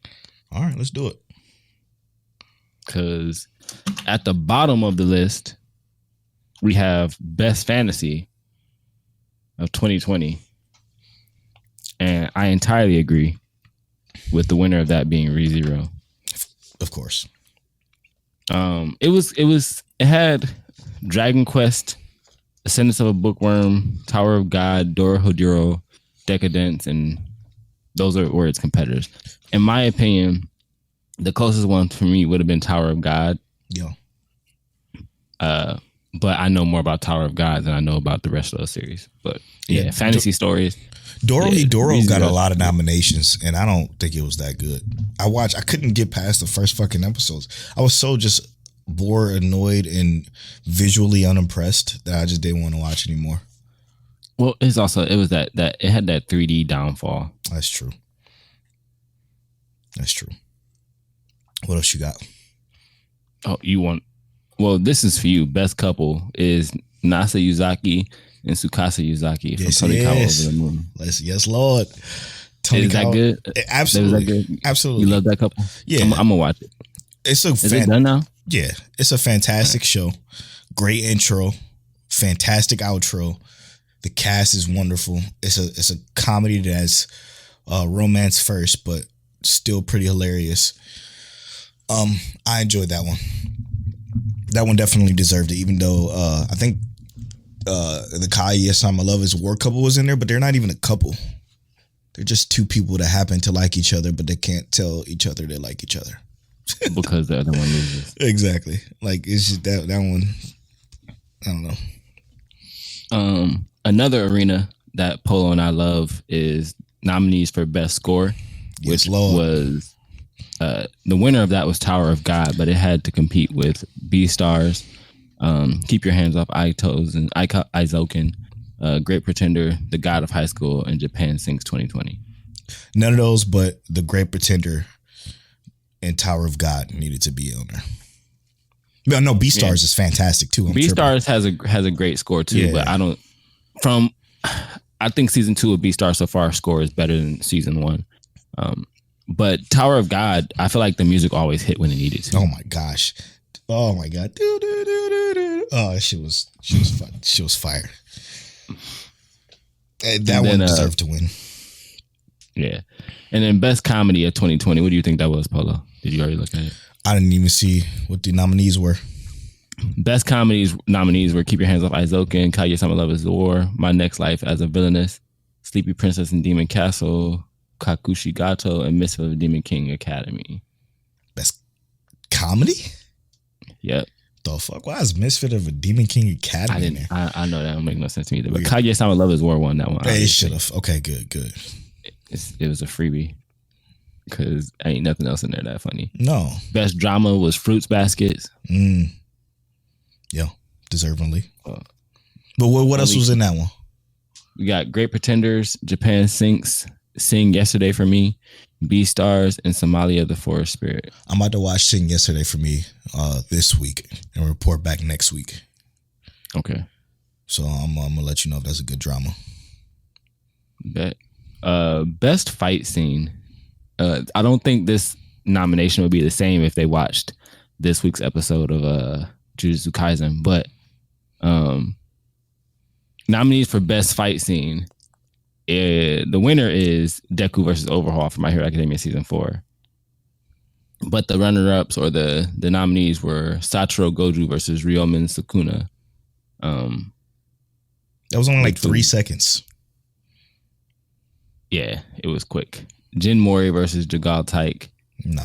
All right, let's do it. Because at the bottom of the list, we have Best Fantasy of 2020. And I entirely agree with the winner of that being ReZero. Of course. It had Dragon Quest, Ascendance of a Bookworm, Tower of God, Dorohedoro, Decadence, and those were its competitors. In my opinion, the closest one for me would have been Tower of God. Yeah. But I know more about Tower of God than I know about the rest of the series. But yeah, fantasy stories. Dorohedoro got a lot of nominations, and I don't think it was that good. I couldn't get past the first fucking episodes. I was so just bored, annoyed, and visually unimpressed that I just didn't want to watch anymore. Well, it was that it had that 3D downfall. That's true. What else you got? Oh, well, this is for you. Best couple is Nasa Yuzaki and Tsukasa Yuzaki from Tonikawa Over the Moon. Yes, Lord. Is that good? Absolutely. Is that good? Absolutely. You love that couple? Yeah. I'm going to watch it. Is it done now? Yeah. It's a fantastic show. Great intro. Fantastic outro. The cast is wonderful. It's a comedy that's romance first, but still pretty hilarious. I enjoyed that one. That one definitely deserved it, even though I think the Kaguya-sama Love is War couple was in there, but they're not even a couple. They're just two people that happen to like each other, but they can't tell each other they like each other. Because the other one loses. Exactly. Like, it's just that one, I don't know. Another arena that Polo and I love is nominees for best score, Yes, which Lord. was the winner of that was Tower of God, but it had to compete with Beastars, Keep Your Hands Off Aizoken, Great Pretender, The God of High School, and Japan Sings 2020. None of those, but The Great Pretender and Tower of God needed to be on there. No, Beastars is fantastic too. Beastars has a great score too, but I think season 2 of Beastars so far score is better than season 1. But Tower of God, I feel like the music always hit when it needed to. Oh my gosh. Oh my god. Oh, she was fun. She was fire. That one deserved to win. Yeah. And then best comedy of 2020, what do you think that was, Polo? Did you already look at it? I didn't even see what the nominees were. Best comedies nominees were Keep Your Hands Off Aizoken, Kaguya-sama Love is the War, My Next Life as a Villainess, Sleepy Princess and Demon Castle, Kakushi Gato, and Misfit of Demon King Academy. Best comedy? Yep. The fuck? Why is Misfit of a Demon King Academy in there? I know that don't make no sense to me either. But Kaguya-sama Love is War won that one. They should have. Okay, good. It was a freebie because ain't nothing else in there that funny. No. Best drama was Fruits Baskets. Yeah, deservingly. But what else was in that one? We got Great Pretenders, Japan Sing Yesterday for Me, Beastars, and Somalia the Forest Spirit. I'm about to watch Sing Yesterday for Me this week and report back next week. Okay. So I'm gonna let you know if that's a good drama. Bet. Best fight scene. I don't think this nomination would be the same if they watched this week's episode of Jujutsu Kaisen, but nominees for best fight scene. The winner is Deku versus Overhaul from My Hero Academia season 4. But the runner-ups or the nominees were Satoru Gojo versus Ryomen Sukuna. That was only like 3 seconds. Yeah, it was quick. Jin Mori versus Jagal Taik. No.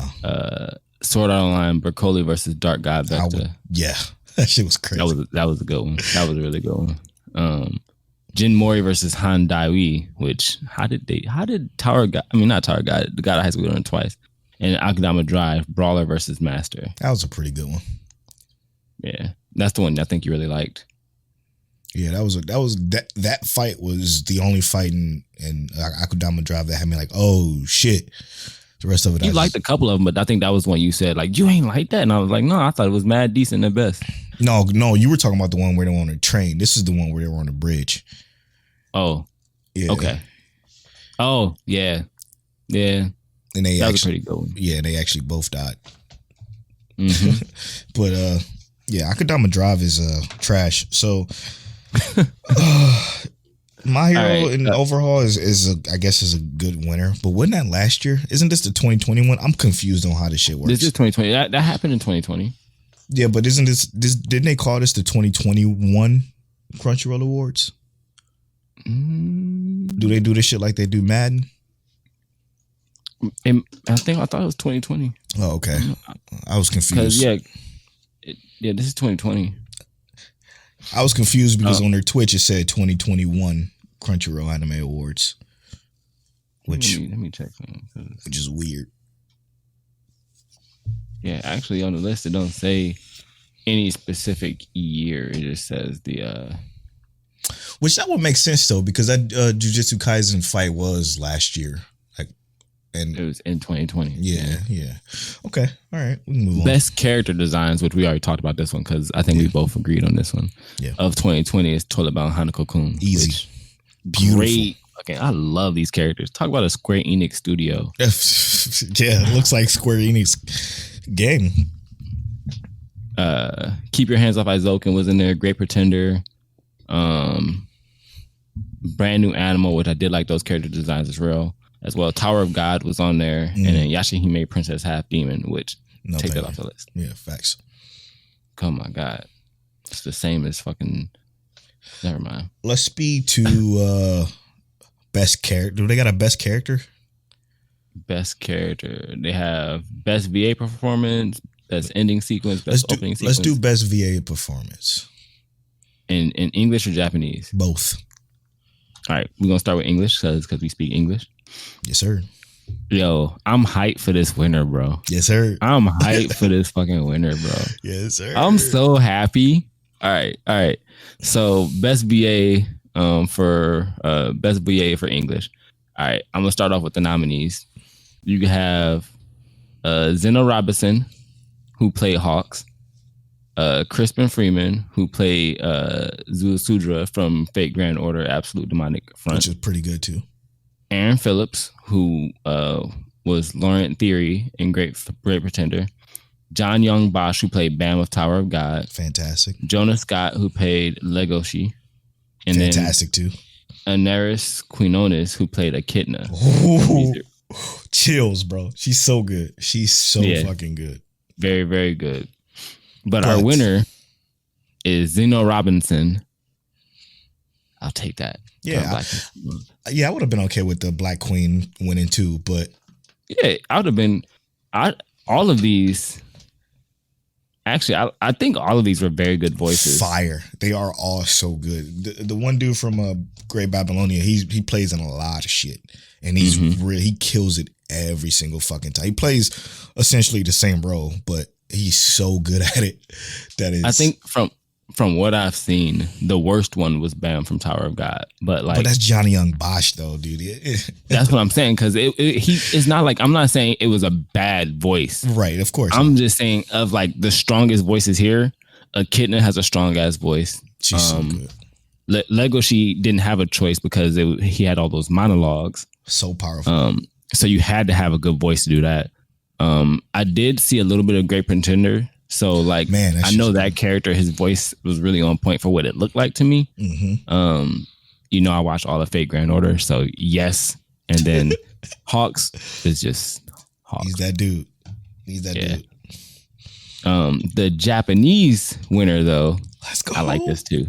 Sword Art Online, Berkoli versus Dark God Vector. Yeah, that shit was crazy. That was a good one. That was a really good one. Jin Mori versus Han Daiwi, which how did Tower God? I mean, not Tower God. The God of High School done it twice. And Akudama Drive, Brawler versus Master. That was a pretty good one. Yeah, that's the one I think you really liked. Yeah, that fight was the only fight in Akudama Drive that had me like, oh shit. The rest of it, you liked a couple of them, but I think that was one you said like you ain't like that, and I was like, no, I thought it was mad decent at best. No, you were talking about the one where they were on a train. This is the one where they were on a bridge. Oh, yeah. Okay. Oh, yeah. And that was a pretty good one. Yeah, they actually both died. Mm-hmm. But yeah, Akudama Drive is trash. So My Hero in the overhaul is I guess is a good winner. But wasn't that last year? Isn't this the 2021? I'm confused on how this shit works. This is 2020. That happened in 2020. Yeah, but isn't this didn't they call this the 2021 Crunchyroll Awards? Do they do this shit like they do Madden? I thought it was 2020. Oh, okay. I was confused. This is 2020. I was confused because on their Twitch it said 2021 Crunchyroll Anime Awards, which let me check, which is weird. Yeah, actually on the list it don't say any specific year. It just says the. Which that would make sense though, because that Jujutsu Kaisen fight was last year, and it was in 2020. Yeah. Okay, all right, we can move on. Best character designs, which we already talked about this one because I think we both agreed on this one. Yeah. Of 2020 is Toilet Bound Hanako-kun. Easy, beautiful. Great. Okay, I love these characters. Talk about a Square Enix studio. Yeah, it looks like Square Enix game. Keep Your Hands Off Aizoken was in there. Great Pretender. Brand New Animal, which I did like those character designs as well. Tower of God was on there, and then Yashahime Princess Half Demon, which take that off the list. Yeah, facts. Oh my God, it's the same as fucking. Never mind. Let's speed to best character. Do they got a best character? Best character. They have best VA performance, best ending sequence, best opening sequence. Let's do best VA performance. In English or Japanese? Both. All right, we're gonna start with English because we speak English. Yes, sir. Yo, I'm hyped for this winner, bro. Yes, sir. I'm hyped for this fucking winner, bro. Yes, sir. I'm so happy. All right. So best BA for best BA for English. All right, I'm gonna start off with the nominees. You have Zeno Robinson, who played Hawks. Crispin Freeman, who played Sudra from Fate Grand Order Absolute Demonic Front. Which is pretty good too. Aaron Phillips, who was Laurent Theory in Great Pretender. John Young Bosch, who played Bam of Tower of God. Fantastic. Jonah Scott, who played Legoshi. And Fantastic too. Anaris Quinones, who played Echidna. Ooh, chills, bro. She's so good. She's so fucking good. Very, very good. But our winner is Zeno Robinson. I'll take that. Yeah. I would have been okay with the Black Queen winning too, but yeah, I would have been. All of these. Actually, I think all of these were very good voices. Fire. They are all so good. The one dude from Great Babylonia, he plays in a lot of shit, and he's he kills it every single fucking time. He plays essentially the same role, but he's so good at it. That is, I think from what I've seen, the worst one was Bam from Tower of God. But that's Johnny Young Bosch though, dude. That's what I'm saying, because it's not like, I'm not saying it was a bad voice. Right, of course. I'm just saying of like the strongest voices here, Echidna has a strong ass voice. She's so good. Legoshi didn't have a choice because he had all those monologues. So powerful. So you had to have a good voice to do that. I did see a little bit of Great Pretender. So like, man, I know that character, his voice was really on point for what it looked like to me. Mm-hmm. I watched all of Fate Grand Order, so yes. And then Hawks is just Hawks. He's that dude. Dude. The Japanese winner though, let's go. I like this too.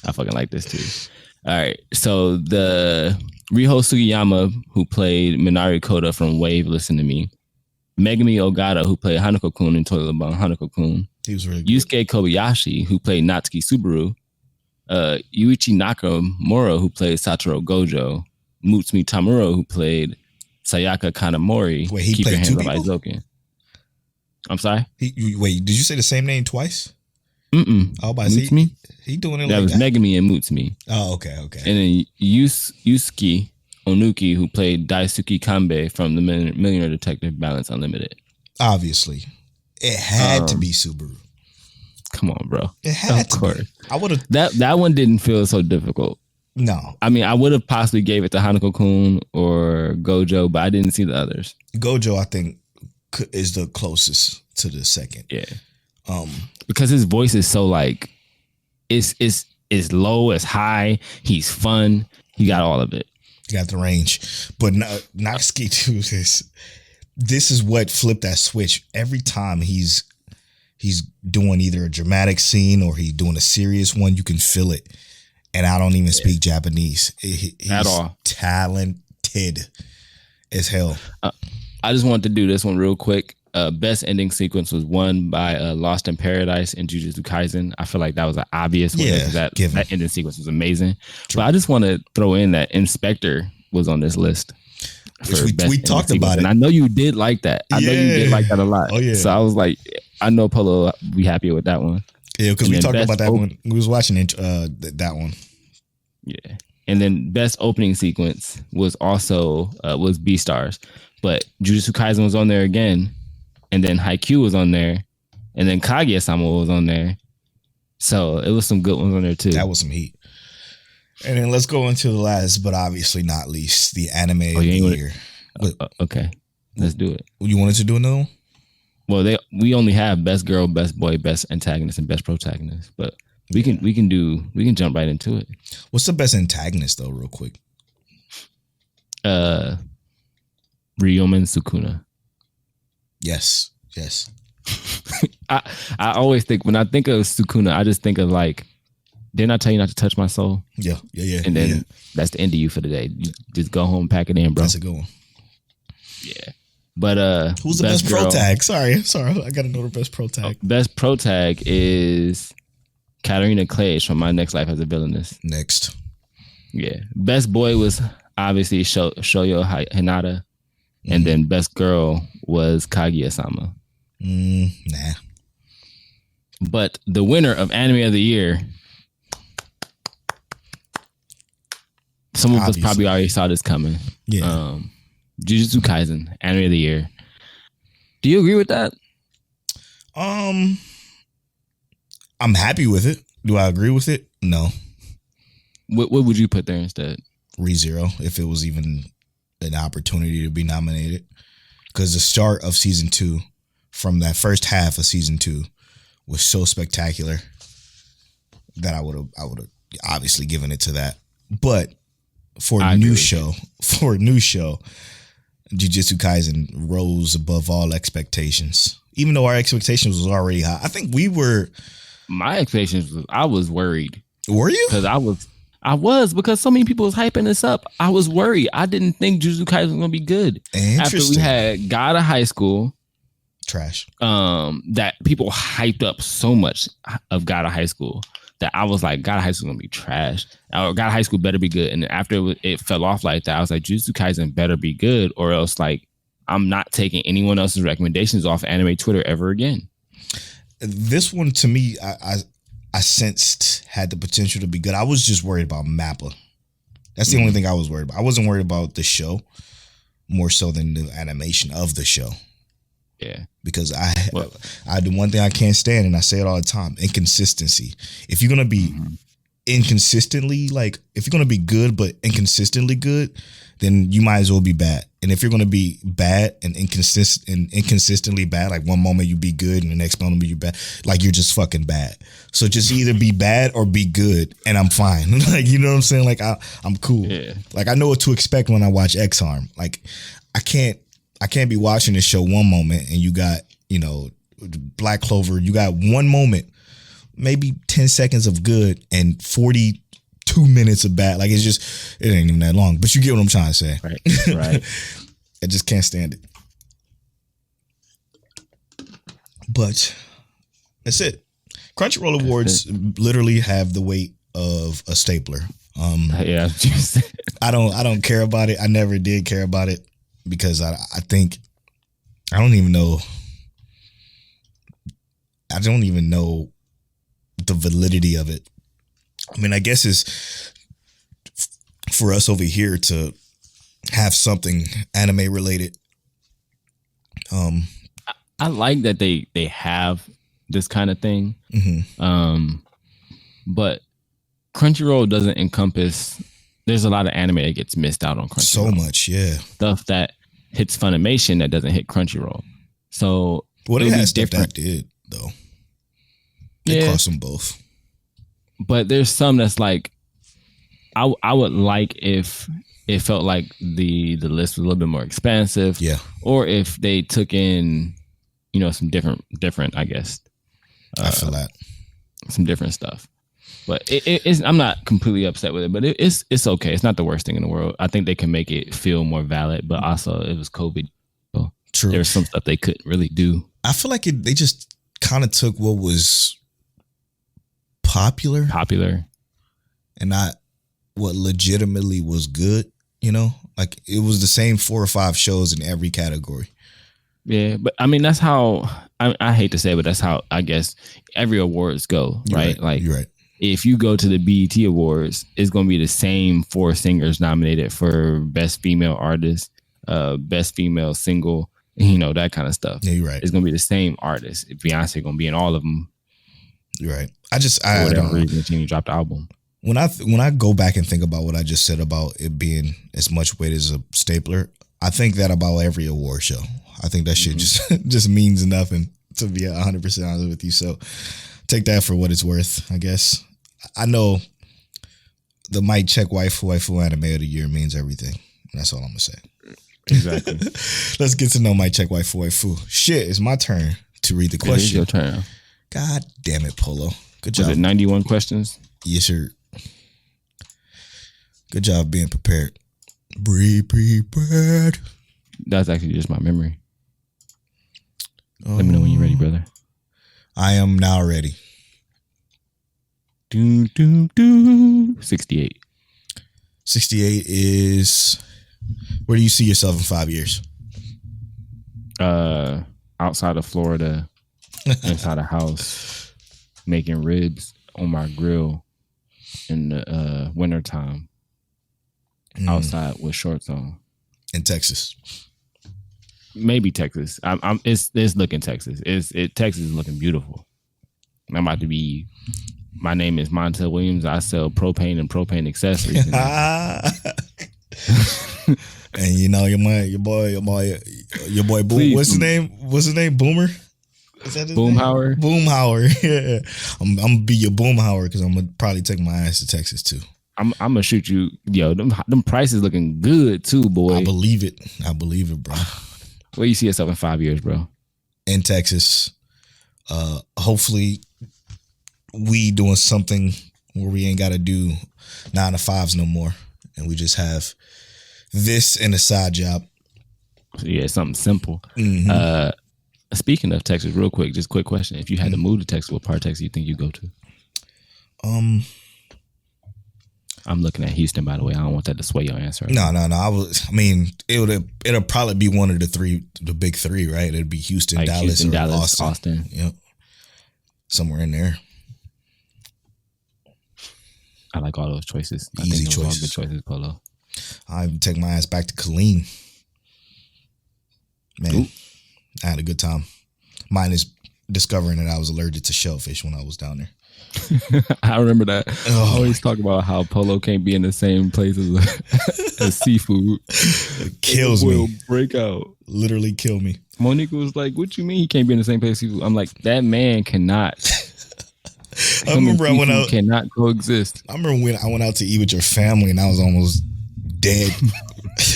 I fucking like this too. All right, so the Riho Sugiyama, who played Minari Koda from Wave, Listen to Me. Megumi Ogata, who played Hanako-kun in Toilet Bomb Hanako-kun. He was really good. Yusuke Kobayashi, who played Natsuki Subaru. Yuichi Nakamura, who played Satoru Gojo. Mutsumi Tamura, who played Sayaka Kanamori. Wait, he Keep played Your two Hands people? Up Aizoken. I'm sorry? Wait, did you say the same name twice? Mm-mm. Oh, by Mutsumi? He doing it that like was that? Megumi and Mutsumi. Oh, okay. And then Yusuke Onuki, who played Daisuke Kanbei from the Millionaire Detective Balance Unlimited. Obviously. It had to be Subaru. Come on, bro. It had to course. be. I would have. That one didn't feel so difficult. No. I mean, I would have possibly gave it to Hanako-kun or Gojo, but I didn't see the others. Gojo, I think, is the closest to the second. Yeah. Because his voice is so like, it's low, it's high. He's fun. He got all of it. He got the range. But Natsuki too is. This is what flipped that switch. Every time he's doing either a dramatic scene or he's doing a serious one, you can feel it. And I don't even speak Japanese. He's at all. Talented as hell. I just wanted to do this one real quick. Best ending sequence was won by Lost in Paradise and Jujutsu Kaisen. I feel like that was an obvious one. Yeah, that ending sequence was amazing. True. But I just want to throw in that Inspector was on this list. We talked about it. And I know you did like that. I know you did like that a lot. Oh, yeah. So I was like, I know Polo will be happy with that one. Yeah, because we talked about that one. We was watching that one. Yeah. And then best opening sequence was also was Beastars. But Jujutsu Kaisen was on there again. And then Haikyuu was on there. And then Kaguya-sama was on there. So it was some good ones on there too. That was some heat. And then let's go into the last, but obviously not least, the anime of the year. Okay, let's do it. You wanted to do another one? Well, we only have best girl, best boy, best antagonist, and best protagonist. But we can jump right into it. What's the best antagonist though, real quick? Ryomen Sukuna. Yes. I always think, when I think of Sukuna, I just think of like, didn't I tell you not to touch my soul? Yeah. And then that's the end of you for the day. You just go home, pack it in, bro. That's a good one. Yeah. But who's the best pro tag? Sorry, I gotta know the best pro tag. Best pro tag is Katarina Clays from My Next Life as a Villainess. Next. Yeah. Best boy was obviously Shoyo Hinata. And then best girl was Kaguya-sama. Nah. But the winner of Anime of the Year, some of us probably already saw this coming. Yeah. Jujutsu Kaisen, Anime of the Year. Do you agree with that? I'm happy with it. Do I agree with it? No. What would you put there instead? ReZero, if it was even an opportunity to be nominated. Because the start of season 2, from that first half of season 2, was so spectacular that I would have obviously given it to that. But for a new show, Jujutsu Kaisen rose above all expectations. Even though our expectations was already high. I think my expectations I was worried. Were you? Because I was because so many people was hyping this up. I was worried. I didn't think Jujutsu Kaisen was gonna be good. After we had God of High School. Trash. That people hyped up so much of God of High School that I was like, God of High School is gonna be trash. God of High School better be good. And after it fell off like that, I was like, Jujutsu Kaisen better be good, or else like I'm not taking anyone else's recommendations off anime Twitter ever again. This one to me, I sensed had the potential to be good. I was just worried about Mappa. That's the only thing I was worried about. I wasn't worried about the show more so than the animation of the show. Yeah. Because the one thing I can't stand, and I say it all the time, inconsistency. If you're gonna be inconsistently, like if you're gonna be good but inconsistently good, then you might as well be bad. And if you're gonna be bad and inconsistently bad, like one moment you be good and the next moment you bad, like you're just fucking bad. So just either be bad or be good, and I'm fine. Like, you know what I'm saying? Like I'm cool. Yeah. Like I know what to expect when I watch X-Harm. Like I can't be watching this show one moment and you got, Black Clover, you got one moment, maybe 10 seconds of good and 42 minutes of bad. Like it ain't even that long, but you get what I'm trying to say. Right. I just can't stand it. But that's it. Crunchyroll Awards literally have the weight of a stapler. Yeah. I don't care about it. I never did care about it because I think I don't even know the validity of it. I mean, I guess it's for us over here to have something anime related. I like that they have this kind of thing. But Crunchyroll doesn't encompass. There's a lot of anime that gets missed out on Crunchyroll. So much, yeah. Stuff that hits Funimation that doesn't hit Crunchyroll. So it has stuff that did though. It cost them both. But there's some that's like, I would like if it felt like the list was a little bit more expansive. Yeah. Or if they took in, some different, I guess. I feel that. Some different stuff. But it's, I'm not completely upset with it, but it's okay. It's not the worst thing in the world. I think they can make it feel more valid, but also it was COVID. So true. There's some stuff they couldn't really do. I feel like they just kind of took what was popular and not what legitimately was good, like it was the same 4 or 5 shows in every category. Yeah, but I mean that's how I hate to say it, but that's how I guess every awards go, right? Like you're right. If you go to the BET Awards, it's going to be the same 4 singers nominated for Best Female Artist, Best Female Single, that kind of stuff. Yeah, you're right. It's going to be the same artist. Beyonce going to be in all of them. You're right. For whatever reason, she dropped the album. When I go back and think about what I just said about it being as much weight as a stapler, I think that about every award show. I think that shit just means nothing, to be 100% honest with you. So take that for what it's worth, I guess. I know the Mic Check Waifu Anime of the Year means everything. That's all I'm going to say. Exactly. Let's get to know Mic Check Waifu. Shit, it's my turn to read the question. It is your turn. God damn it, Polo. Good job. Was it 91 questions? Yes, sir. Good job being prepared. Be prepared. That's actually just my memory. Let me know when you're ready, brother. I am now ready. 68. 68 is, where do you see yourself in 5 years? Outside of Florida, inside a house, making ribs on my grill in the wintertime. Outside with shorts on. In Texas. Maybe Texas. It's looking Texas. Texas is looking beautiful. I'm about to be. My name is Montel Williams. I sell propane and propane accessories. And you know your boy Boom. Please, What's his name? Boomer. Is that his Boomhauer? name? Boomhauer. Yeah. I'm gonna be your Boomhauer because I'm gonna probably take my ass to Texas too. I'm gonna shoot you. Yo, them prices looking good too, boy. I believe it, bro. Where you see yourself in 5 years, bro? In Texas. Hopefully we doing something where we ain't gotta do 9 to 5s no more. And we just have this and a side job. Yeah, something simple. Mm-hmm. Speaking of Texas, real quick, just quick question. If you had to move to Texas, what part of Texas you think you go to? I'm looking at Houston, by the way. I don't want that to sway your answer. No. It'll probably be one of the big three, right? It'd be Houston, like Dallas, Houston, or Dallas, Austin. Yep. Somewhere in there. I like all those choices. I Easy think those choices. are good choices, Polo. I even take my ass back to Killeen. Man, Ooh. I had a good time. Minus discovering that I was allergic to shellfish when I was down there. I remember that. Oh. I always talk about how Polo can't be in the same place as seafood. It kills Will me. break out. Literally kill me. Monique was like, "What you mean he can't be in the same place as seafood?" I'm like, that man cannot. I remember I went out. Cannot coexist. I remember when I went out to eat with your family and I was almost dead.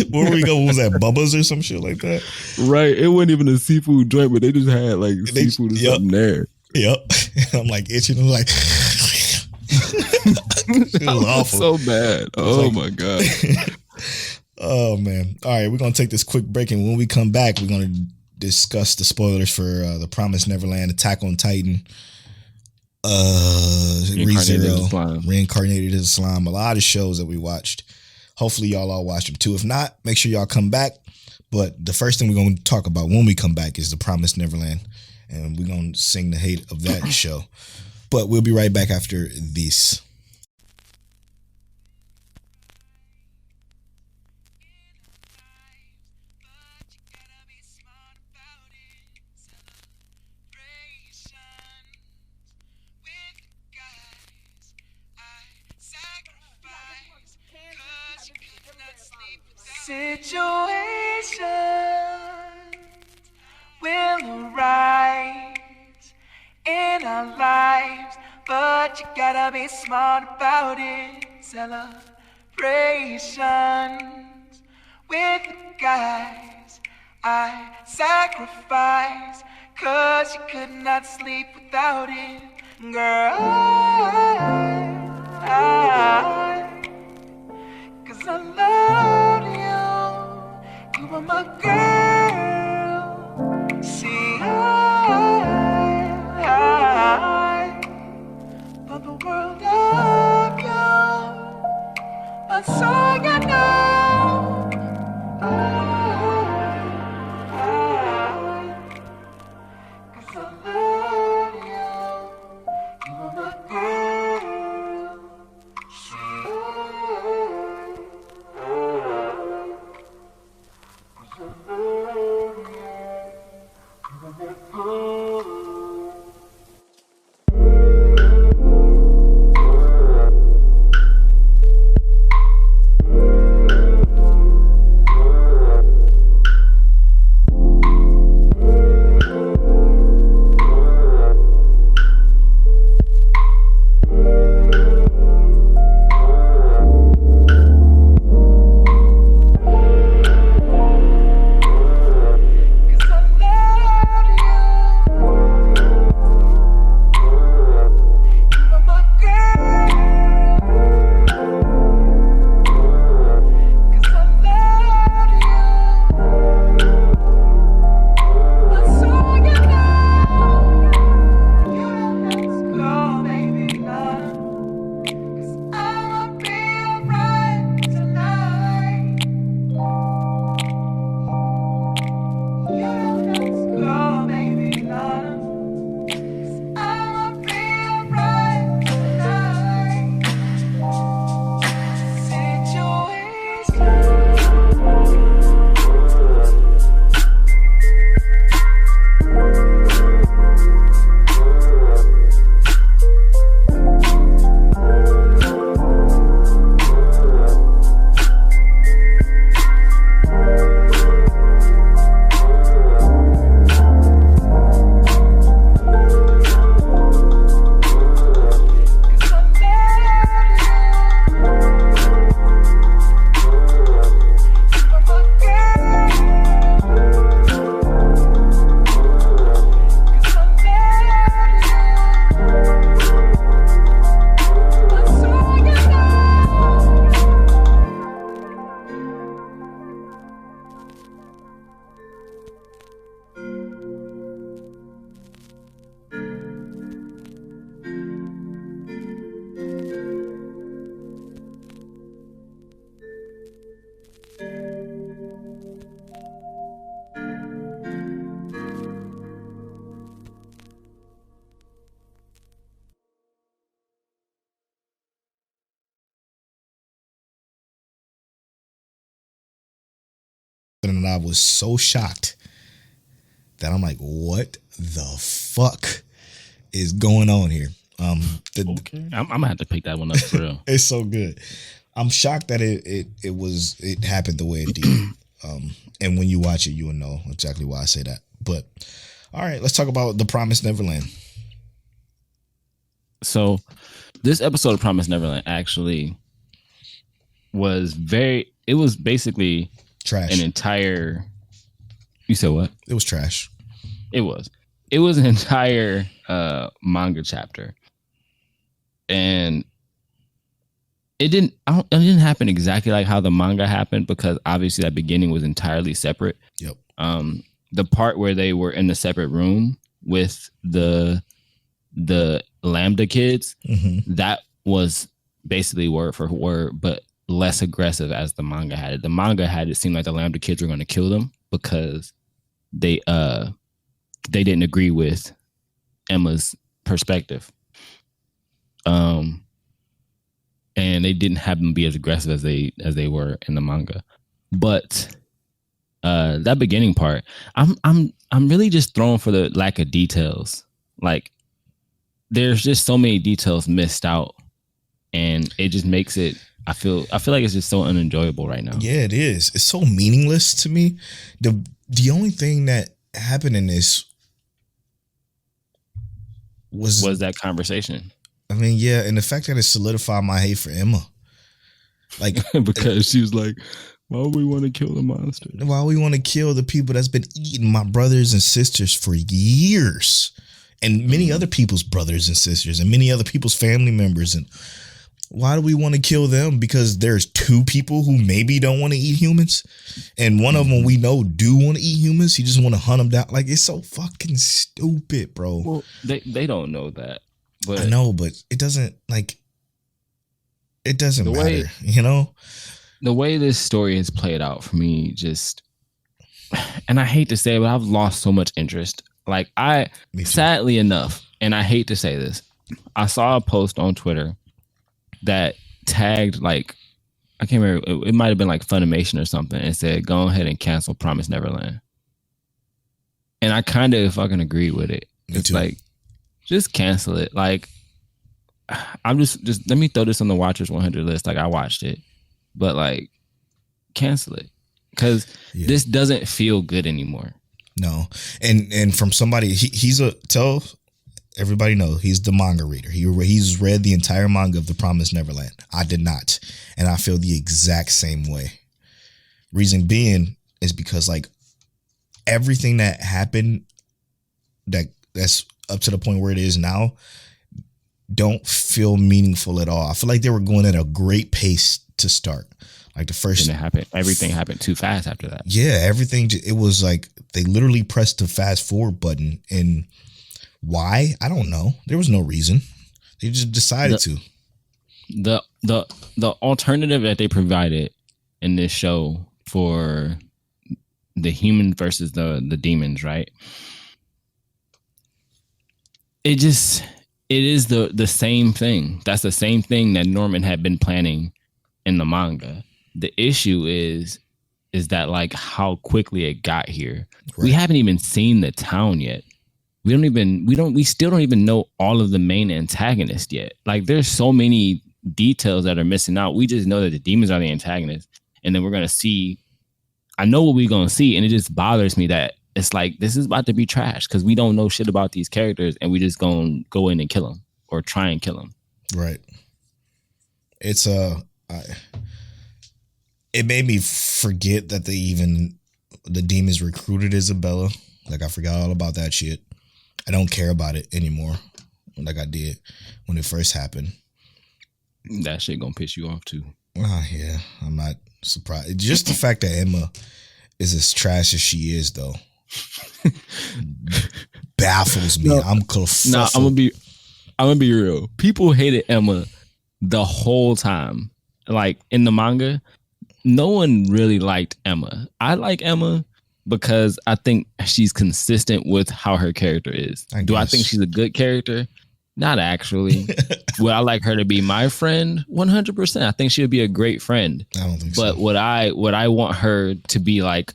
Where we go? What was that? Bubba's or some shit like that? Right. It wasn't even a seafood joint, but they just had like seafood or something there. Yep. I'm like itching. I'm like, it was awful. So bad. Oh my God. Oh man. All right, we're gonna take this quick break, and when we come back, we're gonna discuss the spoilers for The Promised Neverland, Attack on Titan, Reincarnated as Slime. A lot of shows that we watched. Hopefully y'all all watched them too. If not, make sure y'all come back. But the first thing we're gonna talk about when we come back is The Promised Neverland. And we're going to sing the hate of that show. But we'll be right back after this. Situations will arise in our lives, but you gotta be smart about it. Celebrations with the guys I sacrificed, 'cause you could not sleep without it. Girl, cause I love you. You are my girl. See, but the world of you, but so you know, cause I love you. You are my girl. See, happened, and I was so shocked that I'm like, what the fuck is going on here? Okay. I'm gonna have to pick that one up for real. It's so good. I'm shocked that it happened the way it did. And when you watch it, you will know exactly why I say that. But all right, let's talk about The Promised Neverland. So this episode of Promised Neverland actually was basically Trash. an entire. You said what? It was trash. It was an entire manga chapter, and it didn't happen exactly like how the manga happened, because obviously that beginning was entirely separate. Yep. The part where they were in the separate room with the Lambda kids, that was basically word for word, but less aggressive as the manga had it. The manga had it seem like the Lambda kids were going to kill them because they didn't agree with Emma's perspective. And they didn't have them be as aggressive as they were in the manga. But that beginning part, I'm really just thrown for the lack of details. Like, there's just so many details missed out, and it just makes it. I feel like it's just so unenjoyable right now. Yeah, it is. It's so meaningless to me. The only thing that happened in this was that conversation. I mean, yeah, and the fact that it solidified my hate for Emma. Like, because she was like, why would we want to kill the monster? Why we want to kill the people that's been eating my brothers and sisters for years, and many other people's brothers and sisters, and many other people's family members. And why do we want to kill them? Because there's two people who maybe don't want to eat humans, and one of them we know do want to eat humans. You just want to hunt them down. Like, it's so fucking stupid, bro. Well, they don't know that. But I know, but it doesn't matter, you know? The way this story has played out for me, just, and I hate to say it, but I've lost so much interest. Like, sadly enough, and I hate to say this, I saw a post on Twitter that tagged, like, I can't remember, it might have been like Funimation or something, and said, go ahead and cancel Promised Neverland. And I kind of fucking agree with it. It's like, just cancel it. Like, I'm just let me throw this on the Watchers 100 list. Like, I watched it, but like, cancel it, because this doesn't feel good anymore. No, and from somebody, tell everybody know he's the manga reader. He's read the entire manga of The Promised Neverland. I did not, and I feel the exact same way. Reason being is because, like, everything that happened that's up to the point where it is now don't feel meaningful at all. I feel like they were going at a great pace to start. Like, the first, everything happened too fast after that. Yeah, everything. It was like they literally pressed the fast forward button, and why? I don't know. There was no reason. They just decided to. The alternative that they provided in this show for the human versus the demons, right? It is the same thing. That's the same thing that Norman had been planning in the manga. The issue is that, like, how quickly it got here. Right. We haven't even seen the town yet. We still don't even know all of the main antagonists yet. Like, there's so many details that are missing out. We just know that the demons are the antagonists, and then we're gonna see. I know what we're gonna see, and it just bothers me that it's like, this is about to be trash because we don't know shit about these characters, and we just gonna go in and kill them or try and kill them. Right. It's it made me forget that the demons recruited Isabella. Like, I forgot all about that shit. I don't care about it anymore, like I did when it first happened. That shit gonna piss you off too. Yeah, I'm not surprised. Just the fact that Emma is as trash as she is, though, baffles me. I'm gonna be real. People hated Emma the whole time. Like, in the manga, no one really liked Emma. I like Emma because I think she's consistent with how her character is. Do I think she's a good character? Not actually. Would I like her to be my friend? 100%. I think she would be a great friend. I don't think so. But would I want her to be like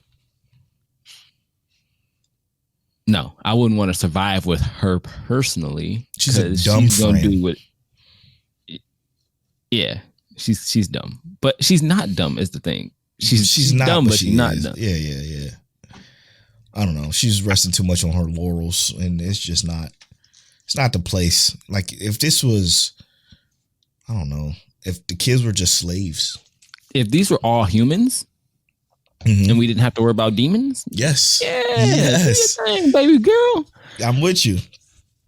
No, I wouldn't want to survive with her personally. She's a 'cause dumb she's gonna friend. do what. Yeah, she's dumb, but she's not dumb. Is the thing. She's not dumb, but she she's not is. dumb. Yeah. I don't know. She's resting too much on her laurels, and it's just not. It's not the place. Like if this was, I don't know, if the kids were just slaves. If these were all humans Mhm. and we didn't have to worry about demons, Yes. yeah, Yes. do your thing, baby girl. I'm with you.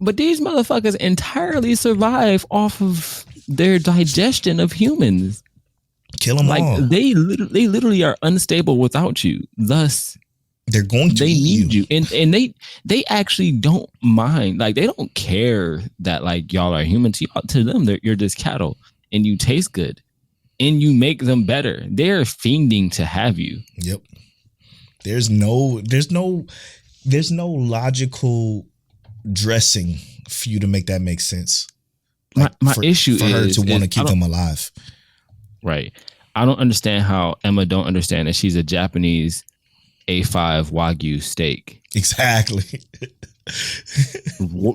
But these motherfuckers entirely survive off of their digestion of humans. Kill them Like all. they literally are unstable without you. Thus, They're going to they eat need you, and they actually don't mind. Like they don't care that like y'all are humans. To them, you're just cattle, and you taste good, and you make them better. They're fiending to have you. Yep. There's no logical dressing for you to make that make sense. My for, issue for her is to want to I keep don't- them alive. Right. I don't understand how Emma don't understand that she's a Japanese A5 Wagyu steak Exactly.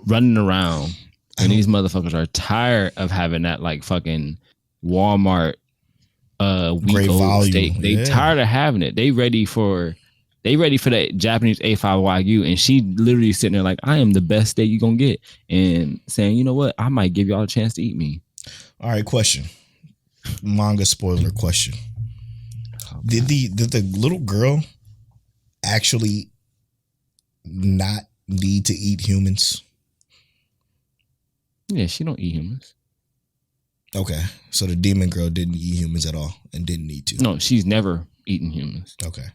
running around, and these motherfuckers are tired of having that like fucking Walmart week Great old value, steak. They yeah. tired of having it. They ready for that Japanese A5 Wagyu, and she literally sitting there like, I am the best steak you gonna get, and saying, you know what, I might give y'all a chance to eat me. All right, question. Manga spoiler question. Did the little girl actually not need to eat humans? Yeah, she don't eat humans. Okay. So the demon girl didn't eat humans at all and didn't need to. No, she's never eaten humans. Okay.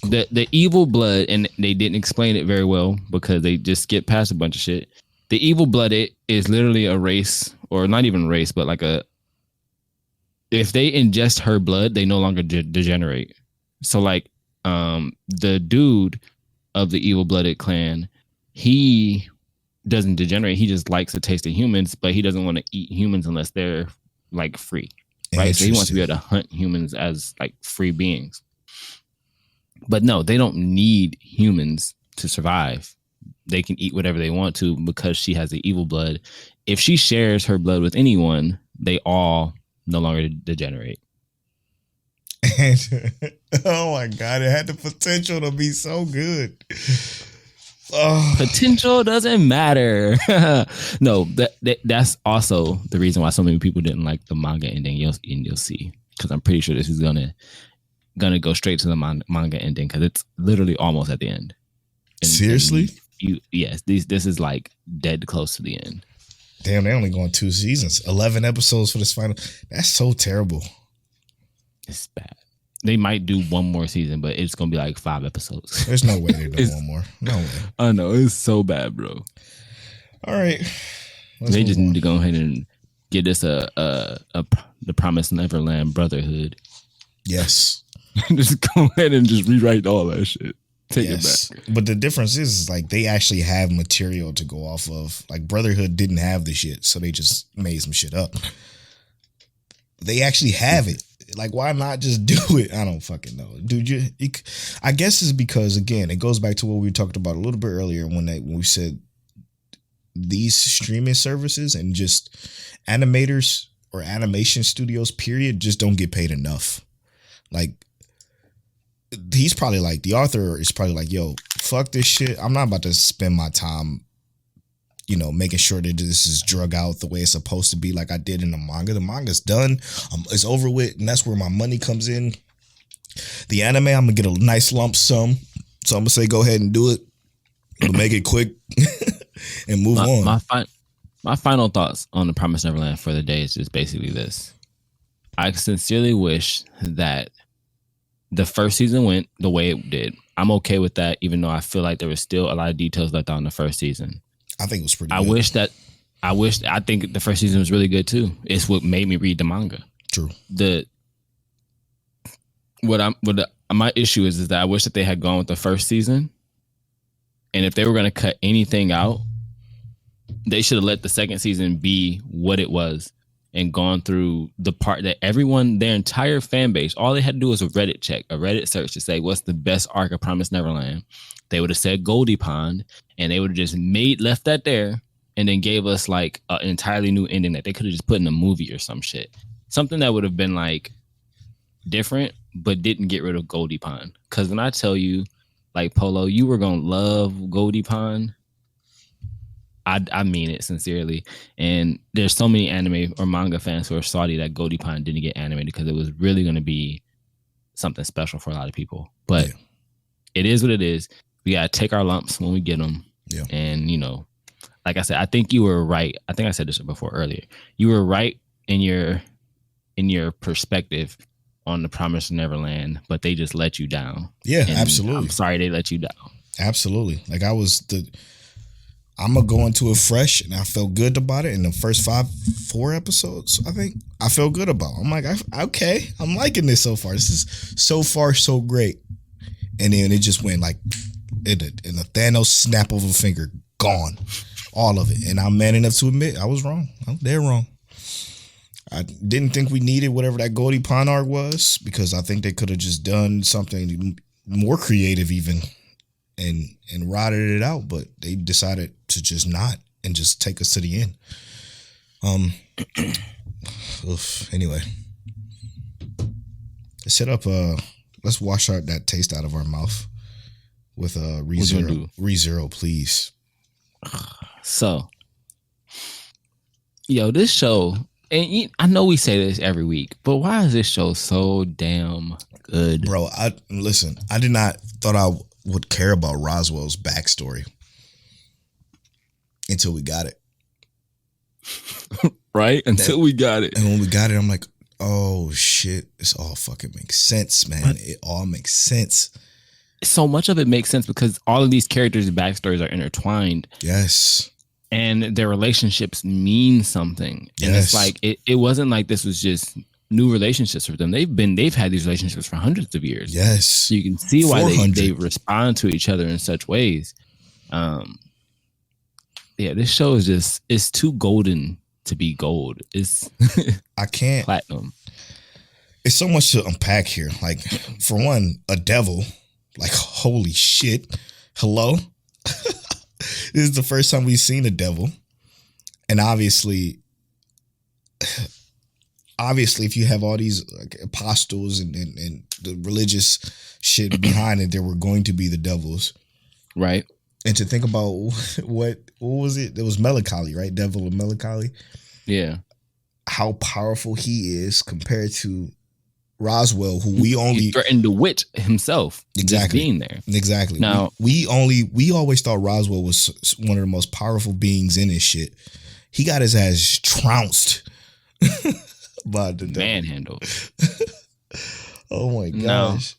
The evil blood, and they didn't explain it very well because they just skipped past a bunch of shit. The evil blooded is literally a race, or not even a race, but like if they ingest her blood, they no longer degenerate. So like the dude of the evil blooded clan, he doesn't degenerate. He just likes the taste of humans, but he doesn't want to eat humans unless they're like free. Right. So he wants to be able to hunt humans as like free beings. But no, they don't need humans to survive. They can eat whatever they want to because she has the evil blood. If she shares her blood with anyone, they all no longer degenerate. And oh my God, it had the potential to be so good. Oh. Potential doesn't matter. No, that's also the reason why so many people didn't like the manga ending. You'll see, because I'm pretty sure this is gonna go straight to the manga ending because it's literally almost at the end. Seriously? Yes. This is like dead close to the end. Damn, they only going 2 seasons, 11 episodes for this final. That's so terrible. It's bad. They might do one more season, but it's gonna be like 5 episodes. There's no way they do one more. No way. I know, it's so bad, bro. All right. They just need to go ahead and get us the Promised Neverland Brotherhood. Yes. Just go ahead and just rewrite all that shit. Take it back. But the difference is like they actually have material to go off of. Like Brotherhood didn't have the shit, so they just made some shit up. They actually have it. Like, why not just do it? I don't fucking know, dude. I guess it's because, again, it goes back to what we talked about a little bit earlier when we said these streaming services and just animators or animation studios, period, just don't get paid enough. Like, he's probably like, the author is probably like, yo, fuck this shit. I'm not about to spend my time, making sure that this is drug out the way it's supposed to be, like I did in the manga. The manga's done. It's over with, and that's where my money comes in. The anime, I'm gonna get a nice lump sum, so I'm gonna say go ahead and do it. It'll make it quick and move on. My final thoughts on the Promised Neverland for the day is just basically this. I sincerely wish that the first season went the way it did. I'm okay with that, even though I feel like there was still a lot of details left out in the first season. I think it was pretty good. I think the first season was really good too. It's what made me read the manga. True. My issue is that I wish that they had gone with the first season. And if they were going to cut anything out, they should have let the second season be what it was and gone through the part that everyone, their entire fan base, all they had to do was a Reddit check, a Reddit search to say what's the best arc of Promised Neverland. They would have said Goldie Pond, and they would have just left that there, and then gave us like an entirely new ending that they could have just put in a movie or some shit, something that would have been like different, but didn't get rid of Goldie Pond. Because when I tell you, like Polo, you were gonna love Goldie Pond. I mean it sincerely. And there's so many anime or manga fans who are salty that Goldie Pond didn't get animated because it was really going to be something special for a lot of people. But it is what it is. We got to take our lumps when we get them. Yeah. And, you know, like I said, I think you were right. I think I said this before earlier. You were right in your perspective on the Promised Neverland, but they just let you down. Yeah, and absolutely. I'm sorry they let you down. Absolutely. Like I'm going to go into it fresh, and I felt good about it in the first 4 episodes, I think. I felt good about it. I'm like, okay, I'm liking this so far. This is so far so great. And then it just went like in a Thanos snap of a finger, gone. All of it. And I'm man enough to admit I was wrong. I'm dead wrong. I didn't think we needed whatever that Goldie Pond arc was, because I think they could have just done something more creative even and rotted it out, but they decided to just not and just take us to the end. Anyway, set up. Let's wash that taste out of our mouth with ReZero, please. So, yo, this show, and I know we say this every week, but why is this show so damn good, bro? I did not thought I would care about Roswell's backstory until we got it. Right? Until we got it. And when we got it, I'm like, oh shit, this all fucking makes sense, man. It all makes sense. So much of it makes sense because all of these characters' backstories are intertwined. Yes. And their relationships mean something. And yes. It's like it wasn't like this was just new relationships for them. They've had these relationships for hundreds of years. Yes. So you can see why they respond to each other in such ways. This show is it's too golden to be gold. It's I can't platinum. It's so much to unpack here. Like, for one, a devil. Like, holy shit. Hello? This is the first time we've seen a devil. And obviously, if you have all these like apostles and the religious shit behind it, there were going to be the devils. Right. And to think about what was it? It was melancholy, right? Devil of melancholy. Yeah. How powerful he is compared to Roswell, who he threatened the witch himself. Exactly. Just being there. Exactly. Now we always thought Roswell was one of the most powerful beings in this shit. He got his ass trounced by the manhandled. Oh my gosh.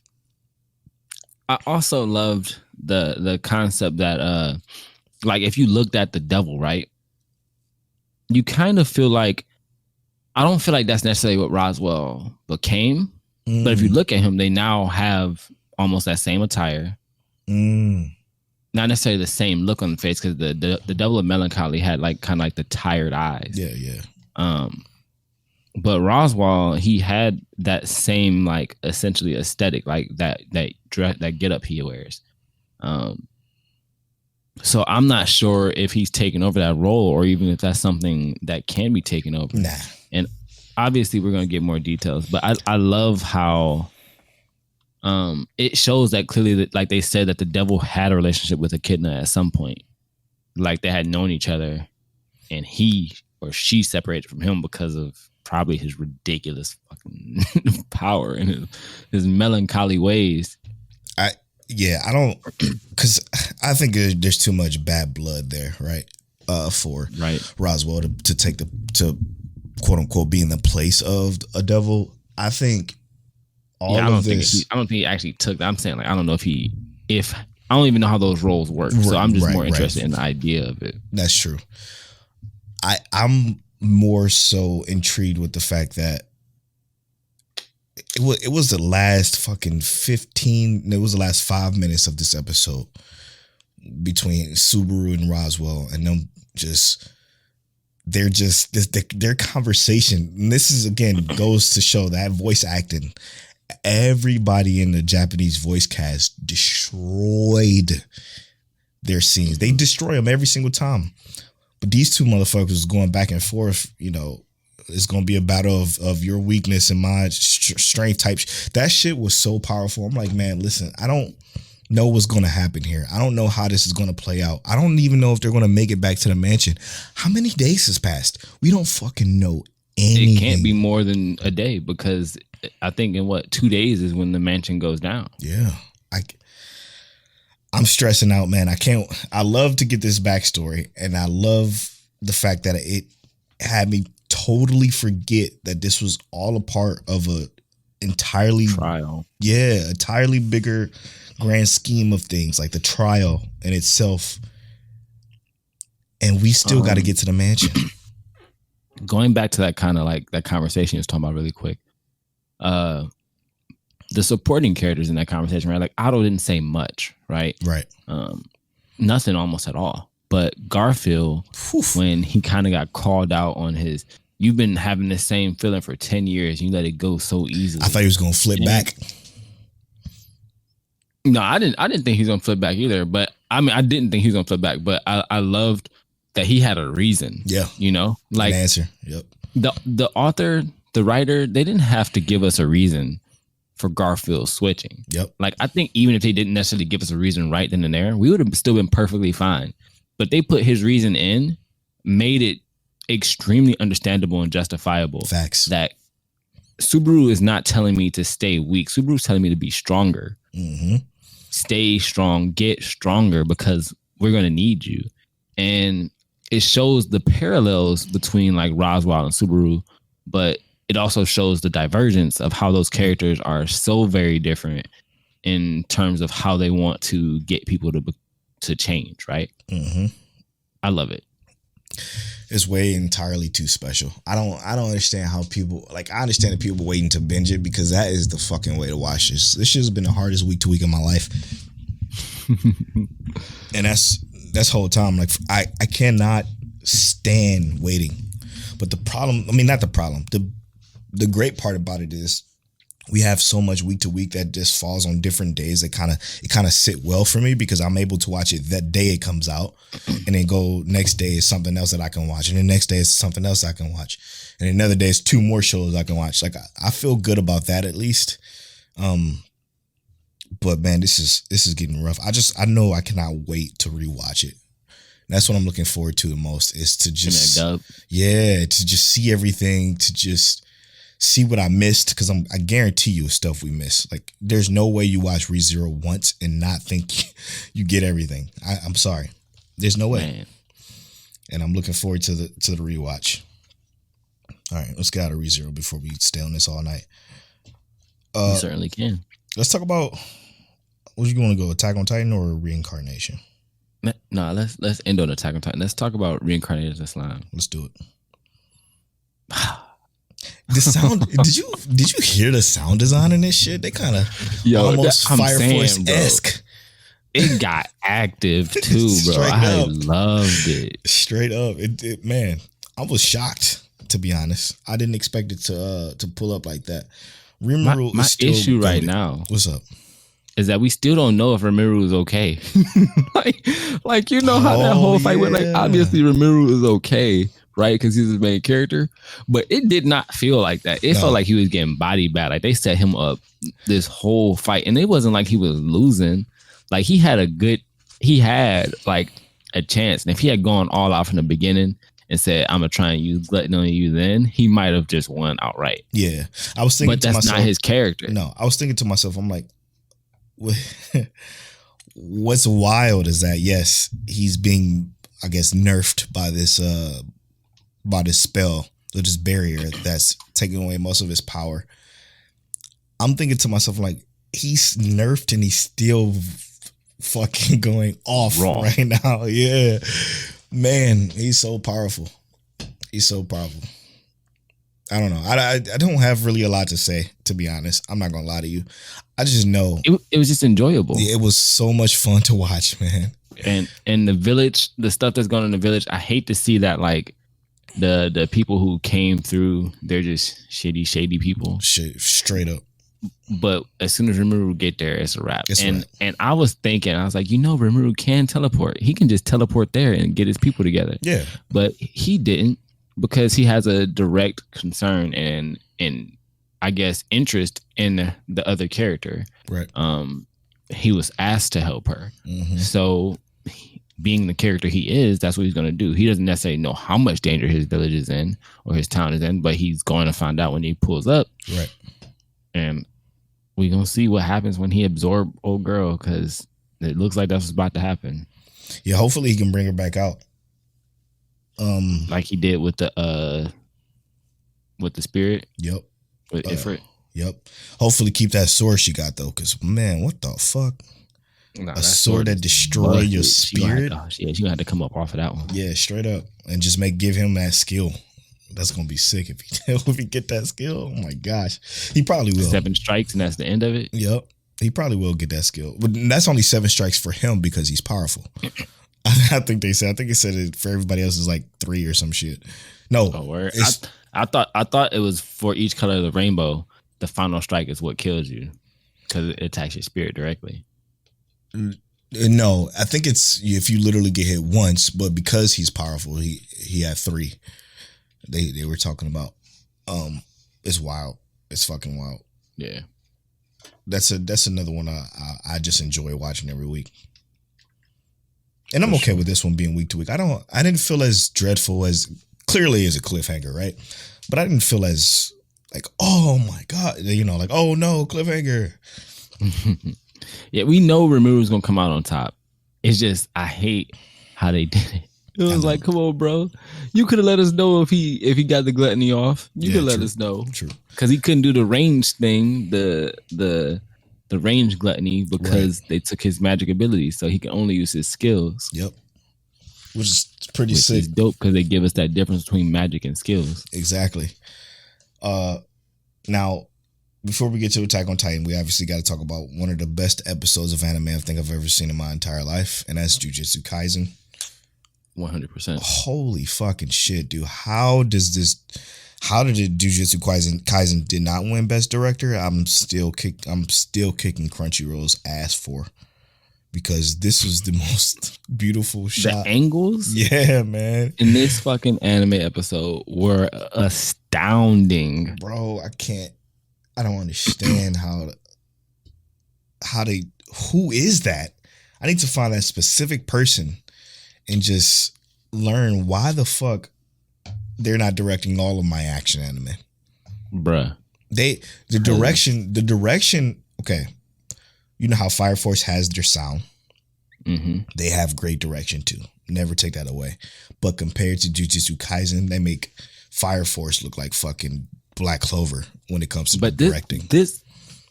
I also loved the concept that like if you looked at the devil, right? You kind of feel like, I don't feel like that's necessarily what Roswell became, but if you look at him, they now have almost that same attire. Not necessarily the same look on the face, because the devil of melancholy had like kind of like the tired eyes. Yeah. But Roswell, he had that same like essentially aesthetic, like that get up he wears. So I'm not sure if he's taken over that role, or even if that's something that can be taken over. Nah. And obviously we're going to get more details, but I love how it shows that clearly that, like they said, that the devil had a relationship with Echidna at some point. Like they had known each other, and he or she separated from him because of probably his ridiculous fucking power and his melancholy ways. Because I think there's too much bad blood there, right? For Roswell to take to quote unquote be in the place of a devil. I think I don't think he actually took that. I'm saying, like, I don't know if I don't even know how those roles work. So I'm just more interested in the idea of it. That's true. I'm more so intrigued with the fact that it was the last fucking 5 minutes of this episode between Subaru and Roswell, and them just they're just their conversation. And this is again goes to show that voice acting. Everybody in the Japanese voice cast destroyed their scenes. They destroy them every single time. But these two motherfuckers going back and forth, you know, it's going to be a battle of your weakness and my strength type. That shit was so powerful. I'm like, man, listen, I don't know what's going to happen here. I don't know how this is going to play out. I don't even know if they're going to make it back to the mansion. How many days has passed? We don't fucking know anything. It can't be more than a day because I think in 2 days is when the mansion goes down. Yeah. I'm stressing out, man. I love to get this backstory, and I love the fact that it had me totally forget that this was all a part of a entirely trial. Yeah, entirely bigger grand scheme of things, like the trial in itself. And we still got to get to the mansion. Going back to that kind of like that conversation you was talking about really quick. The supporting characters in that conversation, right? Like Otto didn't say much, right? Right. Nothing almost at all. But Garfield, when he kind of got called out on his, you've been having the same feeling for 10 years, you let it go so easily. I thought he was going to flip back. No, I didn't think he was going to flip back either. But I mean, I didn't think he was going to flip back, but I loved that he had a reason. Yeah. You know, like an answer. Yep. The author, the writer, they didn't have to give us a reason for Garfield switching. Yep. Like, I think even if they didn't necessarily give us a reason right then and there, we would have still been perfectly fine. But they put his reason in, made it extremely understandable and justifiable. Facts. That Subaru is not telling me to stay weak. Subaru's telling me to be stronger. Mm-hmm. Stay strong, get stronger because we're going to need you. And it shows the parallels between like Roswell and Subaru, but it also shows the divergence of how those characters are so very different in terms of how they want to get people to change, right? Mm-hmm. I love it. It's way entirely too special. I don't understand how people, like, I understand that people waiting to binge it because that is the fucking way to watch this. This shit has been the hardest week to week of my life. And that's whole time. Like, I cannot stand waiting. But the problem, I mean, not the problem. The great part about it is we have so much week to week that just falls on different days that kind of sit well for me because I'm able to watch it that day it comes out, and then go next day is something else that I can watch, and the next day is something else I can watch, and another day is 2 more shows I can watch. Like I feel good about that at least. But man, this is getting rough. I know I cannot wait to rewatch it. That's what I'm looking forward to the most is to just to just see everything, to just see what I missed, because I guarantee you it's stuff we missed. Like, there's no way you watch ReZero once and not think you get everything. I'm sorry, there's no way. Man. And I'm looking forward to the rewatch. All right, let's get out of ReZero before we stay on this all night. We certainly can. Let's talk about, what you want to go, Attack on Titan or Reincarnation? No, let's end on Attack on Titan. Let's talk about Reincarnated as Slime. Let's do it. The sound, did you hear the sound design in this shit? They kind of almost Fire Force-esque. It got active too, bro. I loved it. Straight up. It man, I was shocked, to be honest. I didn't expect it to pull up like that. Rimuru my is still issue goated. right now. What's up? Is that we still don't know if Rimuru is okay. like you know how that whole fight went. Like, obviously Rimuru is okay, right? Because he's the main character. But it did not feel like that. It felt like he was getting body bad. Like, they set him up this whole fight, and it wasn't like he was losing. Like, he had like a chance, and if he had gone all out from the beginning and said, "I'm gonna try and use gluttony on you," then he might have just won outright. Yeah, I was thinking, but that's not his character. No, I was thinking to myself, I'm like, what's wild is that, yes, he's being, I guess, nerfed by this spell, or this barrier that's taking away most of his power. I'm thinking to myself, like, he's nerfed and he's still fucking going off right now. Yeah, man, he's so powerful. He's so powerful. I don't know. I don't have really a lot to say, to be honest. I'm not gonna lie to you. I just know it was just enjoyable. It was so much fun to watch, man. And the village, the stuff that's going on in the village, I hate to see that, like, the people who came through, they're just shady people. Shit, straight up. But as soon as Rimuru get there, it's a wrap. It's a wrap. And I was thinking, I was like, Rimuru can teleport. He can just teleport there and get his people together. Yeah. But he didn't, because he has a direct concern and I guess interest in the other character. Right. He was asked to help her. Mm-hmm. So being the character he is, that's what he's going to do. He doesn't necessarily know how much danger his village is in or his town is in, but he's going to find out when he pulls up. Right. And we're going to see what happens when he absorbs old girl, because it looks like that's what's about to happen. Yeah, hopefully he can bring her back out. Like he did with the spirit. Yep. With Ifrit. Yep. Hopefully keep that sword she got though, because man, what the fuck? Nah, a sword that destroy your spirit. She gonna have to come up off of that one. Yeah, straight up, and just give him that skill. That's gonna be sick if he get that skill. Oh my gosh, he probably will. 7 strikes and that's the end of it. Yep, he probably will get that skill, but that's only 7 strikes for him because he's powerful. I think it said it for everybody else is like 3 or some shit. No, I thought it was for each color of the rainbow. The final strike is what kills you because it attacks your spirit directly. No, I think it's if you literally get hit once, but because he's powerful, he had 3. They were talking about. It's wild. It's fucking wild. Yeah, that's another one I just enjoy watching every week. And I'm okay with this one being week to week. I didn't feel as dreadful as clearly as a cliffhanger, right? But I didn't feel as like, oh my God, like, oh no, cliffhanger. Yeah, we know Rimuru's gonna come out on top. It's just I hate how they did it. It was like, come on, bro. You could have let us know if he got the gluttony off. You could let us know. True. Because he couldn't do the range thing, the range gluttony, because they took his magic abilities, so he can only use his skills. Yep. Which is pretty sick. Which is dope because they give us that difference between magic and skills. Exactly. Now, before we get to Attack on Titan, we obviously got to talk about one of the best episodes of anime I think I've ever seen in my entire life, and that's Jujutsu Kaisen. 100%. Holy fucking shit, dude! How did Jujutsu Kaisen did not win Best Director? I'm still kicking Crunchyroll's ass for, because this was the most beautiful shot. The angles, yeah, man, in this fucking anime episode were astounding, bro. I don't understand who is that? I need to find that specific person and just learn why the fuck they're not directing all of my action anime. Bruh. The direction, okay. You know how Fire Force has their sound? Mm-hmm. They have great direction too. Never take that away. But compared to Jujutsu Kaisen, they make Fire Force look like fucking Black Clover when it comes to directing. This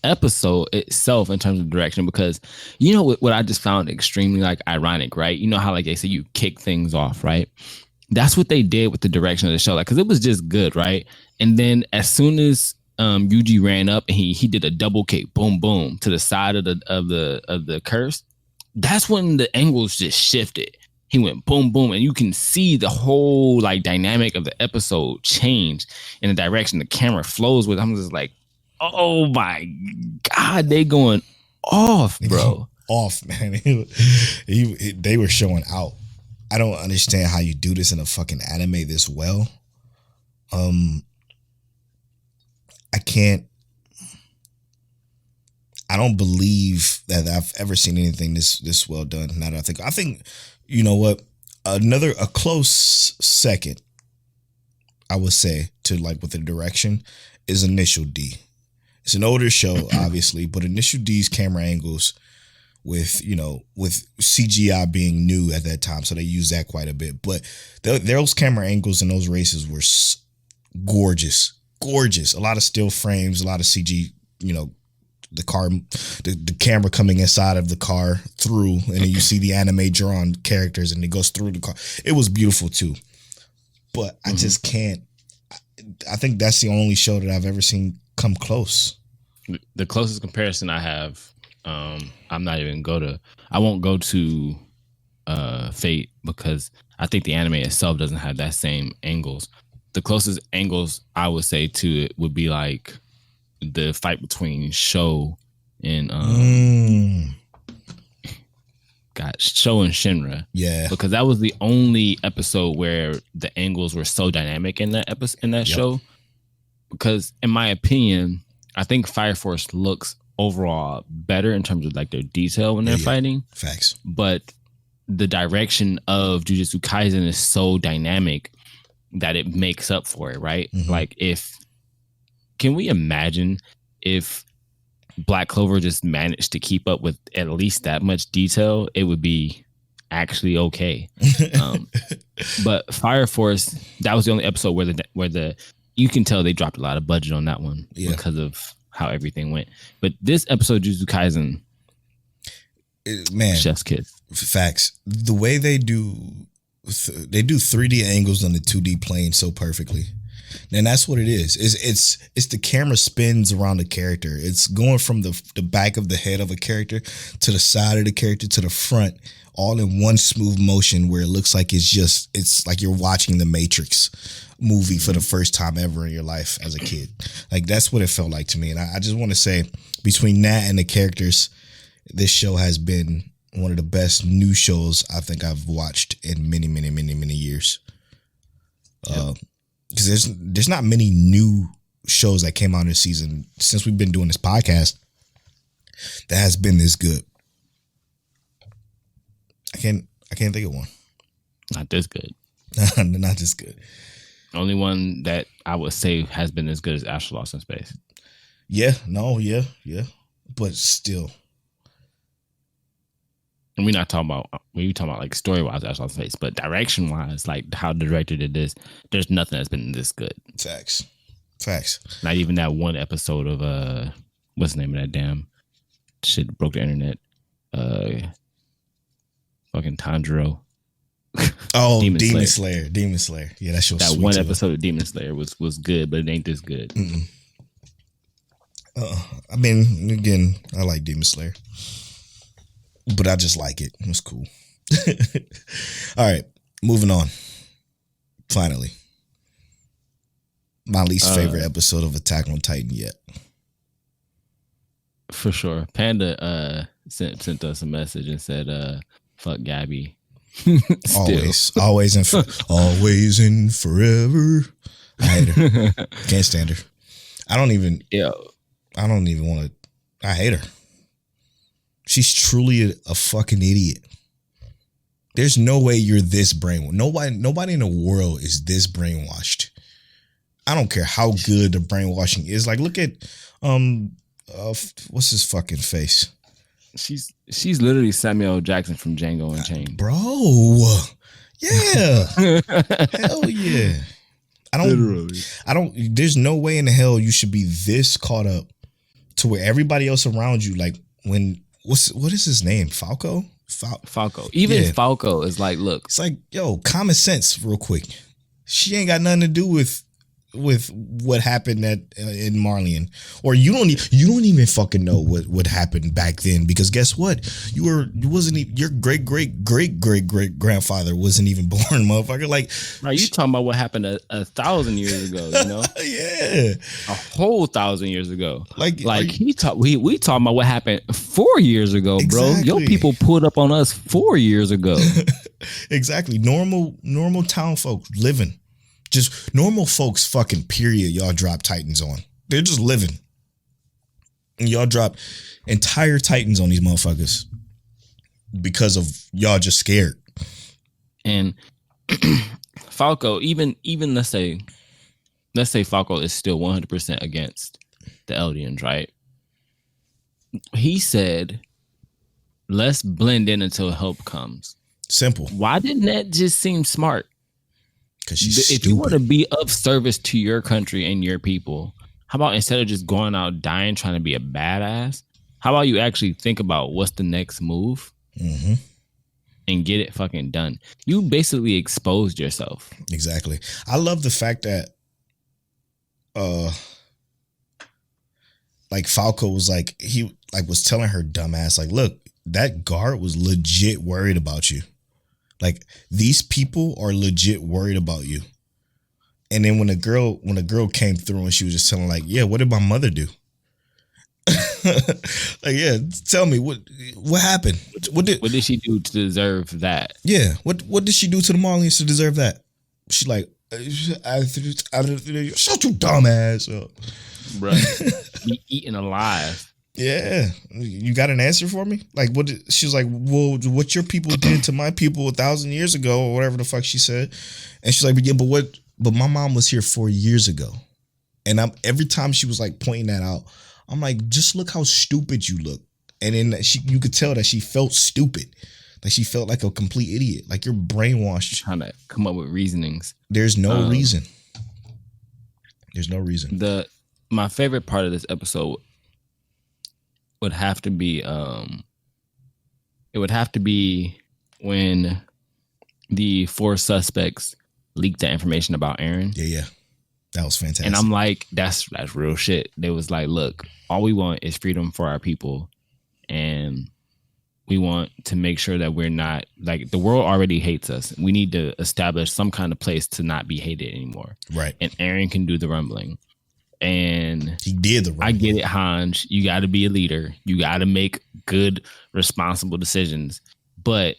episode itself, in terms of direction, because you know what I just found extremely like ironic, right? You know how like they say you kick things off, right? That's what they did with the direction of the show, like, because it was just good, right? And then as soon as Yuji ran up and he did a double kick, boom, boom, to the side of the curse, that's when the angles just shifted. He went boom, boom, and you can see the whole like dynamic of the episode change in the direction the camera flows with. I'm just like, oh my God, they going off, bro. Off, man. They were showing out. I don't understand how you do this in a fucking anime this well. I don't believe that I've ever seen anything this well done. Now that I think, you know what? A close second, I would say, to like with the direction is Initial D. It's an older show, obviously, but Initial D's camera angles with CGI being new at that time, so they use that quite a bit. But those camera angles in those races were gorgeous. A lot of still frames, a lot of CG, the car, the camera coming inside of the car through, and then you see the anime drawn characters and it goes through the car. It was beautiful too. But I just can't. I think that's the only show that I've ever seen come close. The closest comparison I have, I won't go to Fate, because I think the anime itself doesn't have that same angles. The closest angles I would say to it would be like the fight between Sho and Sho and Shinra. Yeah, because that was the only episode where the angles were so dynamic in that show. Because in my opinion, I think Fire Force looks overall better in terms of like their detail when they're fighting. Facts. But the direction of Jujutsu Kaisen is so dynamic that it makes up for it, right? Like, can we imagine if Black Clover just managed to keep up with at least that much detail? It would be actually okay. But Fire Force, that was the only episode where the you can tell they dropped a lot of budget on that one because of how everything went. But this episode, Jujutsu Kaisen, man, chef's kiss. Facts. The way they do 3D angles on the 2D plane so perfectly. And that's what it is. It's the camera spins around the character. It's going from the back of the head of a character to the side of the character to the front, all in one smooth motion where it looks like it's like you're watching the Matrix movie for the first time ever in your life as a kid. Like, that's what it felt like to me. And I just want to say, between that and the characters, this show has been one of the best new shows I think I've watched in many, many, many, many years. Because there's not many new shows that came out this season since we've been doing this podcast that has been this good. I can't think of one. Not this good. Not this good. Only one that I would say has been as good as Astro Lost in Space. Yeah. But still. And we're talking about like story wise, Astro Lost in Space, but direction wise, like how the director did this, there's nothing that's been this good. Facts. Not even that one episode of what's the name of that damn shit that broke the internet? Fucking Tanjiro. Oh, Demon Slayer. Yeah, that show's that sweet one too. episode of Demon Slayer was good, but it ain't this good. I mean, again, I like Demon Slayer, but I just like it. It was cool. All right, moving on. Finally, my least favorite episode of Attack on Titan yet. For sure. Panda sent us a message and said, fuck Gabby. always and forever. I hate her. Can't stand her. I don't even want to. I hate her. She's truly a fucking idiot. There's no way you're this brainwashed. Nobody in the world is this brainwashed. I don't care how good the brainwashing is. Like, look at what's his fucking face? She's literally Samuel L. Jackson from Django Unchained. Bro. Yeah. Hell yeah. I don't there's no way in the hell you should be this caught up to where everybody else around you, like, when what is his name? Falco? Falco. Even Falco is like, look. It's like, yo, common sense real quick. She ain't got nothing to do with what happened in Marlian, or you don't even fucking know what happened back then, because guess what, your great grandfather wasn't even born, motherfucker. Like, right, you talking about what happened 1,000 years ago, you know? Yeah, a whole 1,000 years ago. Like we talking about what happened 4 years ago, bro. Exactly. Your people pulled up on us 4 years ago. Exactly. Normal town folk living. Just normal folks, fucking period. Y'all drop Titans on. They're just living. And y'all drop entire Titans on these motherfuckers because of y'all just scared. And Falco, even let's say Falco is still 100% against the Eldians, right? He said, let's blend in until help comes. Simple. Why didn't that just seem smart? Because she's if stupid. you want to be of service to your country and your people, how about instead of just going out dying trying to be a badass, how about you actually think about what's the next move and get it fucking done? You basically exposed yourself. Exactly. I love the fact that like Falco was like, he like was telling her dumbass, like, look, that guard was legit worried about you. Like these people are legit worried about you. And then when a girl came through and she was just telling like, yeah, what did my mother do? Like, yeah, tell me what happened? What did she do to deserve that? Yeah, what did she do to the Marleys to deserve that? She like, shut your dumb ass up, bro. Be eaten alive. Yeah, you got an answer for me? Like, she was like, well, what your people did to my people 1,000 years ago, or whatever the fuck she said. And she's like, yeah, but my mom was here 4 years ago. And every time she was like pointing that out, I'm like, just look how stupid you look. And then you could tell that she felt stupid. Like she felt like a complete idiot. Like you're brainwashed. Trying to come up with reasonings. There's no reason. There's no reason. My favorite part of this episode would have to be when the 4 suspects leaked that information about Aaron. Yeah. That was fantastic. And I'm like, that's real shit. They was like, look, all we want is freedom for our people. And we want to make sure that we're not, like, the world already hates us. We need to establish some kind of place to not be hated anymore. Right. And Aaron can do the rumbling. And he did the rumbling. I get it, Hanj. You got to be a leader. You got to make good, responsible decisions. But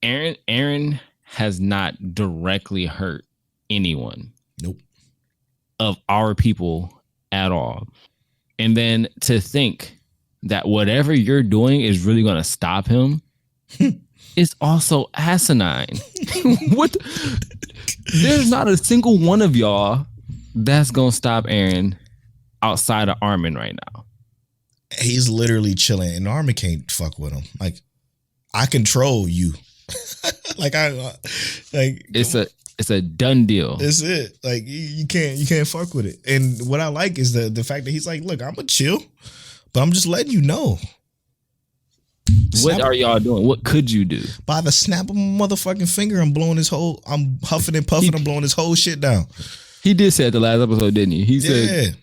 Aaron has not directly hurt anyone. Nope. Of our people at all. And then to think that whatever you're doing is really going to stop him is also asinine. What? There's not a single one of y'all that's going to stop Aaron outside of Armin right now. He's literally chilling and Armin can't fuck with him. Like, I control you. It's a done deal. That's it. Like you can't fuck with it. And what I like is the fact that he's like, look, I'm gonna chill, but I'm just letting you know. What are y'all doing? What could you do? By the snap of my motherfucking finger, I'm huffing and puffing, I'm blowing his whole shit down. He did say at the last episode, didn't he? He said,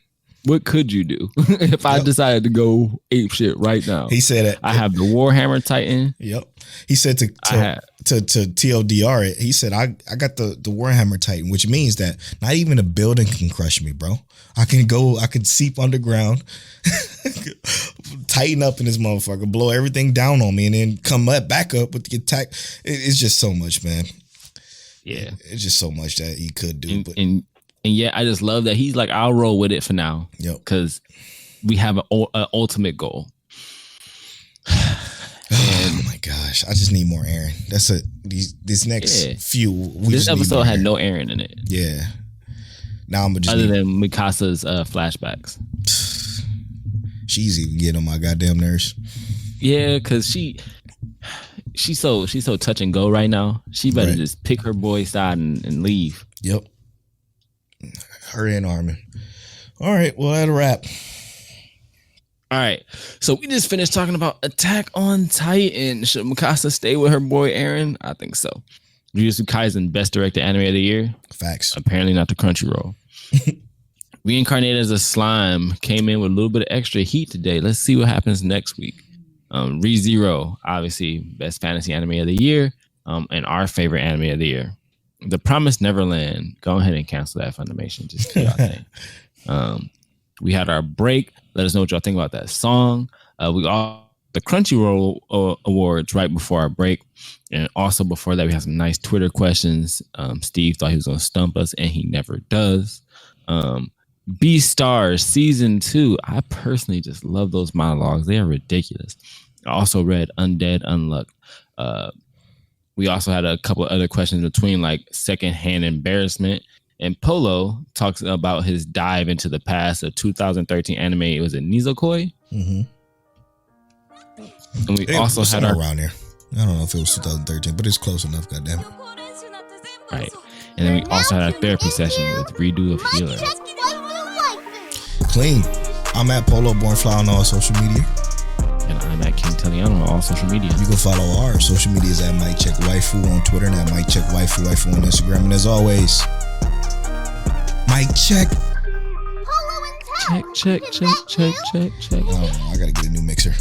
what could you do if I decided to go ape shit right now? He said that I have the Warhammer Titan. Yep. He said to TLDR it, he said, I got the Warhammer Titan, which means that not even a building can crush me, bro. I can seep underground, tighten up in this motherfucker, blow everything down on me, and then come back up with the attack. It's just so much, man. Yeah. It's just so much that he could do. And yeah, I just love that he's like, I'll roll with it for now. Yep. Because we have an ultimate goal. Oh my gosh. I just need more Aaron. That's this next few. This episode had no Aaron in it. Yeah. Now I'm just other than Mikasa's flashbacks. She's even getting on my goddamn nerves. Yeah, because she's so touch and go right now. She better just pick her boy side and leave. Yep. Her and Armin. All right, well, that'll wrap. All right, so we just finished talking about Attack on Titan. Should Mikasa stay with her boy Aaron? I think so. Jujutsu Kaisen best directed anime of the year. Facts. Apparently not the Crunchyroll. Reincarnated as a slime came in with a little bit of extra heat today. Let's see what happens next week. ReZero, obviously best fantasy anime of the year, and our favorite anime of the year. The Promised Neverland. Go ahead and cancel that Funimation. Just do y'all thing. We had our break. Let us know what y'all think about that song. We all the Crunchyroll awards right before our break, and also before that we had some nice Twitter questions. Steve thought he was going to stump us, and he never does. Beastars Season 2. I personally just love those monologues. They are ridiculous. I also read Undead Unluck. We also had a couple of other questions between, like secondhand embarrassment. And Polo talks about his dive into the past of 2013 anime. It was a Nizokoi. Mm-hmm. And we also had our around there. I don't know if it was 2013, but it's close enough. Goddamn it! Right, and then we also had our therapy session with Redo of Healer. Clean. I'm at Polo Bornfly on all social media. And I'm at King Teliano on all social media. You can follow our social medias at Mike Check Waifu on Twitter and at Mike Check Waifu on Instagram. And as always, Mike Check. Check. Oh, I gotta get a new mixer.